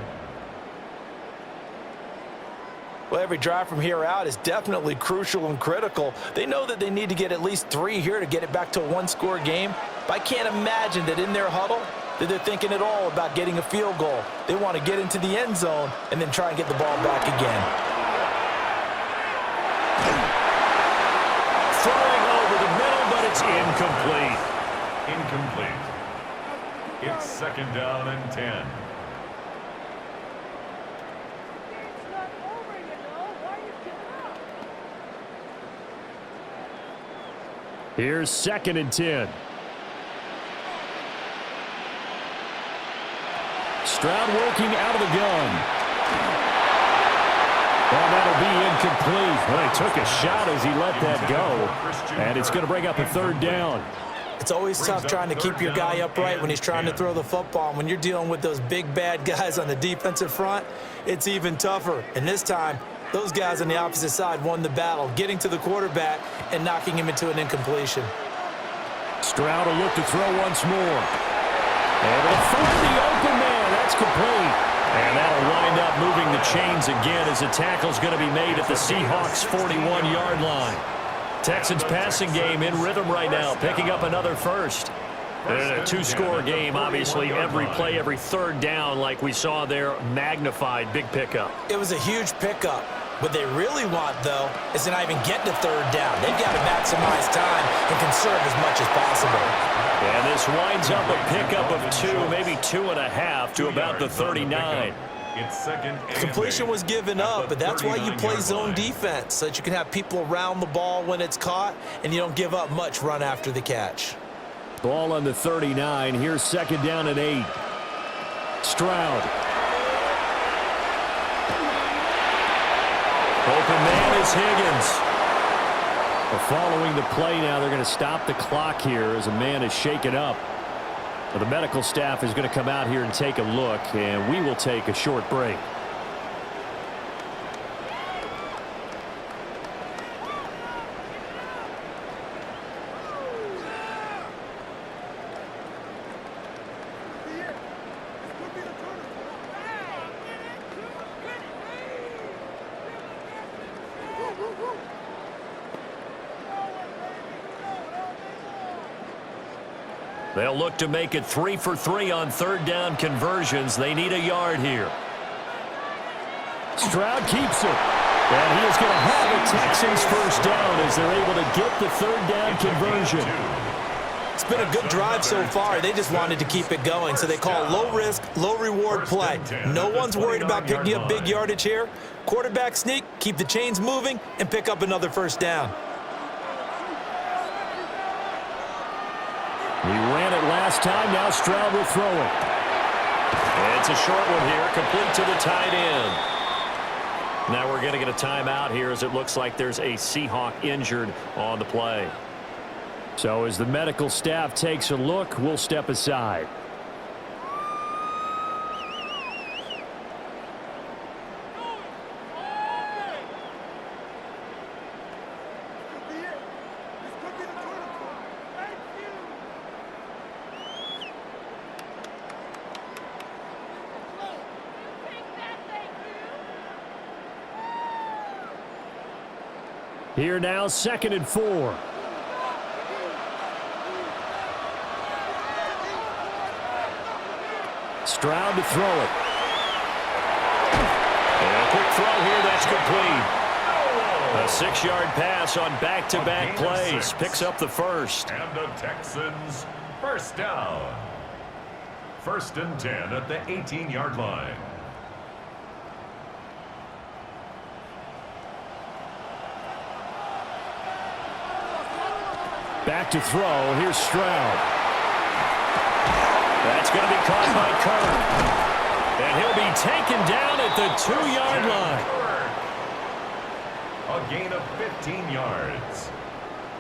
Well, every drive from here out is definitely crucial and critical. They know that they need to get at least 3 here to get it back to a 1-score game. But I can't imagine that in their huddle that they're thinking at all about getting a field goal. They want to get into the end zone and then try and get the ball back again. Throwing over the middle, but it's incomplete. Incomplete. It's 2nd down and 10. Here's 2nd and 10. Stroud working out of the gun. And that'll will be incomplete. Well, he took a shot as he let that go, and it's going to bring up a third down. It's always tough trying to keep your guy upright when he's trying to throw the football. And when you're dealing with those big, bad guys on the defensive front, it's even tougher. And this time, those guys on the opposite side won the battle, getting to the quarterback and knocking him into an incompletion. Stroud will look to throw once more. And it'll find the open man. That's complete. And that'll wind up moving the chains again as the tackle's going to be made at the Seahawks' 41-yard line. Texans passing game in rhythm right now, picking up another first. And a two-score game, obviously, every play, every third down, like we saw there, magnified, big pickup. It was a huge pickup. What they really want, though, is to not even get to third down. They've got to maximize time and conserve as much as possible. And this winds up a pickup of 2, maybe 2.5 to about the 39. Completion was given up, but that's why you play zone defense, so that you can have people around the ball when it's caught, and you don't give up much run after the catch. Ball on the 39. Here's second down and 8. Stroud. Open man is Higgins. Well, following the play now, they're going to stop the clock here as a man is shaken up. Well, the medical staff is going to come out here and take a look, and we will take a short break. They'll look to make it 3 for 3 on third down conversions. They need a yard here. Stroud keeps it. And he is going to have a Texans first down as they're able to get the third down conversion. It's been a good drive so far. They just wanted to keep it going, so they call low-risk, low-reward play. No one's worried about picking up big yardage here. Quarterback sneak, keep the chains moving, and pick up another first down. He ran it last time. Now Stroud will throw it. And it's a short one here, complete to the tight end. Now we're going to get a timeout here as it looks like there's a Seahawk injured on the play. So as the medical staff takes a look, we'll step aside. Here now, 2nd and 4. Stroud to throw it. And a quick throw here, that's complete. A 6-yard pass on back-to-back plays. Picks up the first. And the Texans first down. 1st and 10 at the 18-yard line. Back to throw. Here's Stroud. That's going to be caught by Kirk. And he'll be taken down at the 2-yard line. A gain of 15 yards.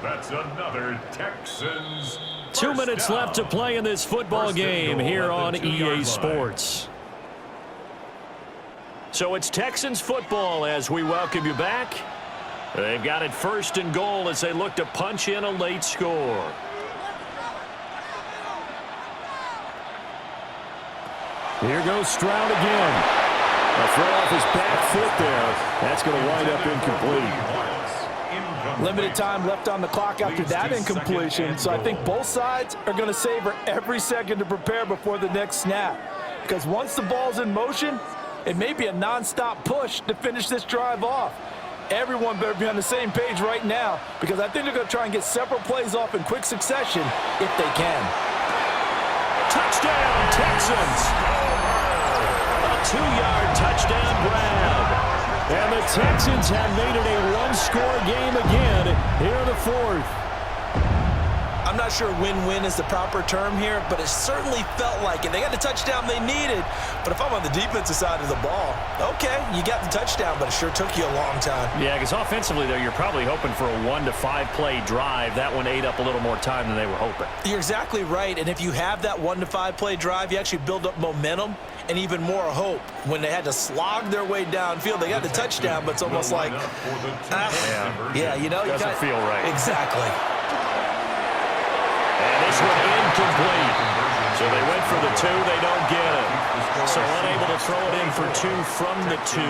That's another Texans. 2 minutes down. left to play in this football game here on EA Sports. So it's Texans football as we welcome you back. They've got it 1st and goal as they look to punch in a late score. Here goes Stroud again. A throw off his back foot there. That's going to wind up incomplete. Limited time left on the clock after that incompletion, so I think both sides are going to savor every second to prepare before the next snap. Because once the ball's in motion, it may be a non-stop push to finish this drive off. Everyone better be on the same page right now, because I think they're going to try and get several plays off in quick succession if they can. Touchdown, Texans! A 2-yard touchdown grab. And the Texans have made it a one-score game again here in the 4th. I'm not sure win-win is the proper term here, but it certainly felt like it. They got the touchdown they needed, but if I'm on the defensive side of the ball, okay, you got the touchdown, but it sure took you a long time. Yeah, because offensively, though, you're probably hoping for a 1 to 5 play drive. That one ate up a little more time than they were hoping. You're exactly right, and if you have that 1 to 5 play drive, you actually build up momentum and even more hope. When they had to slog their way downfield, they got the touchdown, but it's almost like, yeah, you know, doesn't feel right. Exactly. And this one incomplete. So they went for the 2, they don't get it. So unable to throw it in for 2 from the 2.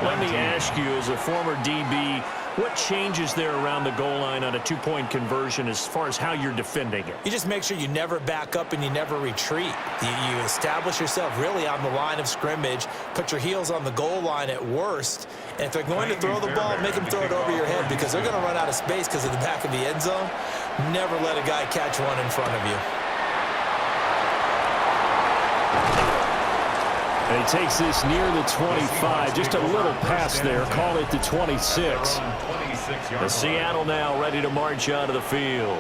Let me ask you, as a former DB, what changes there around the goal line on a 2-point conversion as far as how you're defending it? You just make sure you never back up and you never retreat. You establish yourself really on the line of scrimmage, put your heels on the goal line at worst, and if they're going to throw the ball, make them throw it over your head because they're going to run out of space because of the back of the end zone. Never let a guy catch one in front of you. And he takes this near the 25. Just a little pass there. Call it the 26. The Seattle now ready to march out of the field.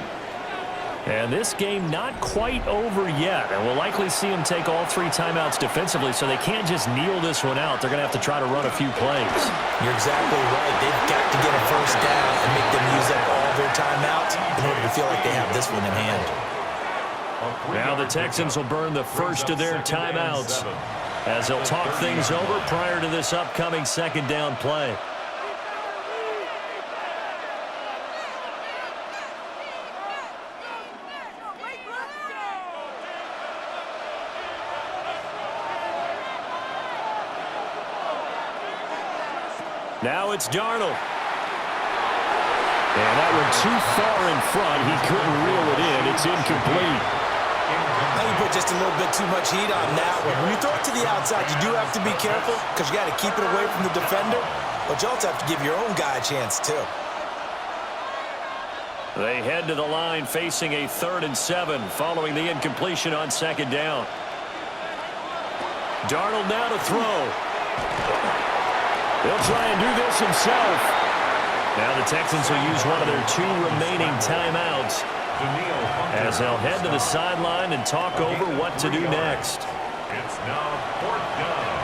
And this game not quite over yet. And we'll likely see them take all 3 timeouts defensively, so they can't just kneel this one out. They're going to have to try to run a few plays. You're exactly right. They've got to get a first down and make them use up all their timeouts in order to feel like they have this one in hand. Now the Texans will burn the first of their timeouts as they'll talk things over prior to this upcoming second down play. Now it's Darnold. And that one too far in front. He couldn't reel it in. It's incomplete. I think you put just a little bit too much heat on that one. When you throw it to the outside, you do have to be careful because you got to keep it away from the defender, but you also have to give your own guy a chance too. They head to the line facing a 3rd and 7 following the incompletion on second down. Darnold now to throw. He'll try and do this himself. Now the Texans will use one of their 2 remaining timeouts as they'll head to the sideline and talk over what to do next. It's now 4th down.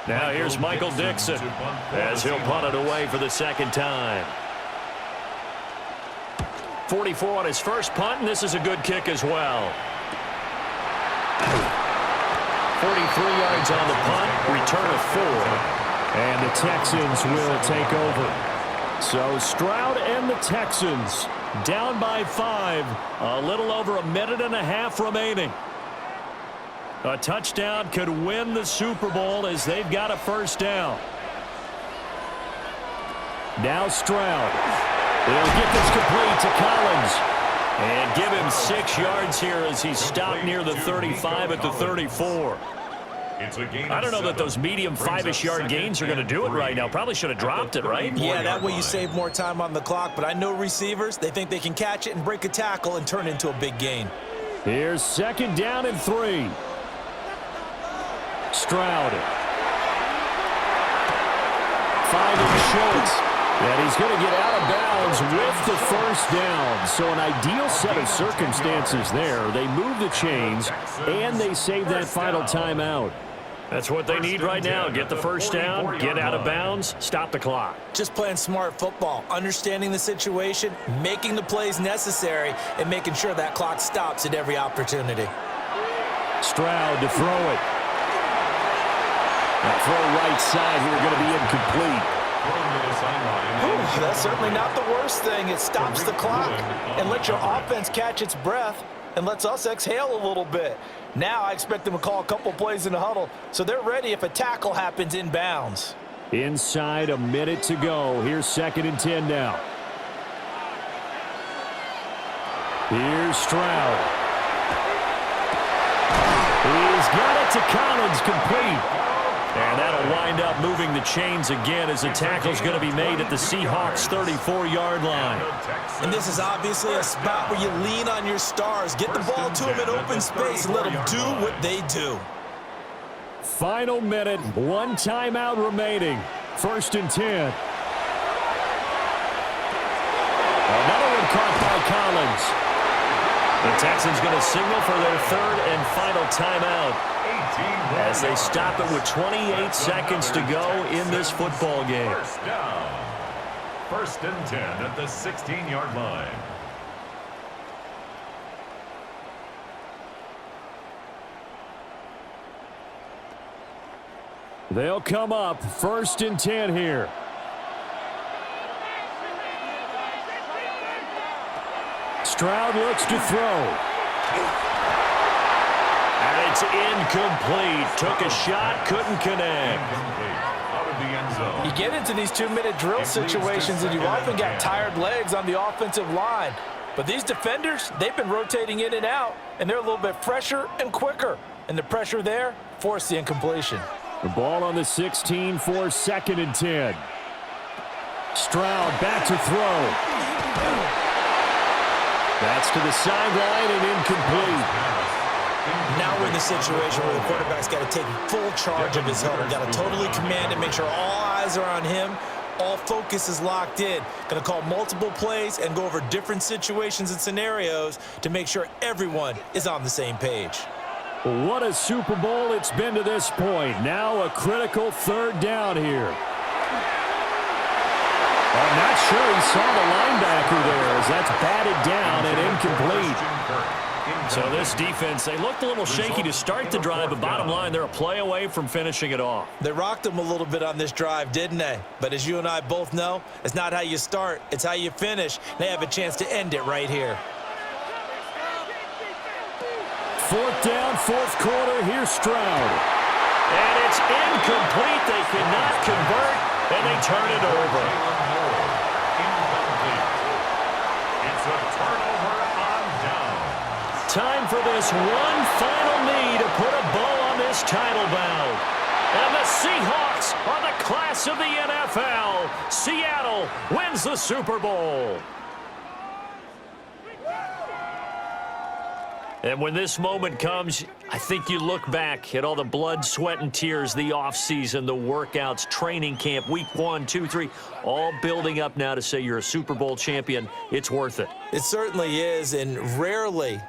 Now here's Michael Dixon as he'll punt it away for the second time. 44 on his first punt, and this is a good kick as well. 43 yards on the punt, return of 4. And the Texans will take over. So Stroud and the Texans down by 5. A little over a minute and a half remaining. A touchdown could win the Super Bowl as they've got a first down. Now Stroud. He'll get this complete to Collins. And give him 6 yards here as he's stopped near the 35 at the 34. I don't know that those medium 5-ish yard gains are going to do it right now. Probably should have dropped it, right? Yeah, that way you save more time on the clock. But I know receivers, they think they can catch it and break a tackle and turn it into a big gain. Here's second down and 3. Stroud. 5 in Schultz. And he's going to get out of bounds with the first down. So an ideal set of circumstances there. They move the chains, and they save that final timeout. That's what they need right now. Get the first down, get out of bounds, stop the clock. Just playing smart football, understanding the situation, making the plays necessary, and making sure that clock stops at every opportunity. Stroud to throw it. That throw right side here going to be incomplete. Ooh, that's certainly not the worst thing. It stops the clock and lets your offense catch its breath and lets us exhale a little bit. Now I expect them to call a couple plays in the huddle, so they're ready if a tackle happens in bounds. Inside a minute to go. Here's 2nd and 10 now. Here's Stroud. He's got it to Collins, complete. And that'll wind up start moving the chains again as the tackle's going to be made at the Seahawks 34-yard line. And this is obviously a spot where you lean on your stars. Get the ball to them in open space and let them do what they do. Final minute, one timeout remaining. 1st and 10. Another one caught by Collins. The Texans going to signal for their 3rd and final timeout as they stop it with 28 seconds to go in this football game. 1st down. 1st and 10 at the 16-yard line. They'll come up 1st and 10 here. Stroud looks to throw. And it's incomplete. Took a shot, couldn't connect. Out of the end zone. You get into these 2-minute drill situations and you often got tired legs on the offensive line. But these defenders, they've been rotating in and out, and they're a little bit fresher and quicker. And the pressure there forced the incompletion. The ball on the 16 for 2nd and 10. Stroud back to throw. That's to the sideline and incomplete. Now we're in the situation where the quarterback's got to take full charge of his huddle. Got to totally command it, make sure all eyes are on him. All focus is locked in. Going to call multiple plays and go over different situations and scenarios to make sure everyone is on the same page. What a Super Bowl it's been to this point. Now a critical 3rd down here. I'm not sure he saw the linebacker there as that's batted down and incomplete. So this defense, they looked a little shaky to start the drive, but bottom line, they're a play away from finishing it off. They rocked them a little bit on this drive, didn't they? But as you and I both know, it's not how you start, it's how you finish. They have a chance to end it right here. 4th down, 4th quarter. Here's Stroud. And it's incomplete. They cannot convert, and they turn it over. It's a turnover on down. Time for this one final knee to put a bow on this title bout. And the Seahawks are the class of the NFL. Seattle wins the Super Bowl. And when this moment comes, I think you look back at all the blood, sweat, and tears, the offseason, the workouts, training camp, week 1, 2, 3, all building up now to say you're a Super Bowl champion. It's worth it. It certainly is, and rarely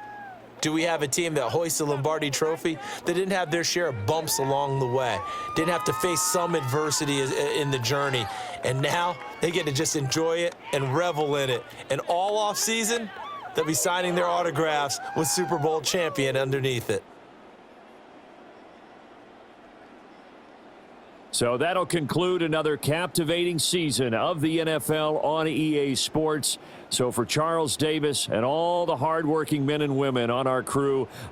do we have a team that hoists the Lombardi Trophy that didn't have their share of bumps along the way, didn't have to face some adversity in the journey, and now they get to just enjoy it and revel in it. And all offseason, they'll be signing their autographs with Super Bowl champion underneath it. So that'll conclude another captivating season of the NFL on EA Sports. So for Charles Davis and all the hardworking men and women on our crew,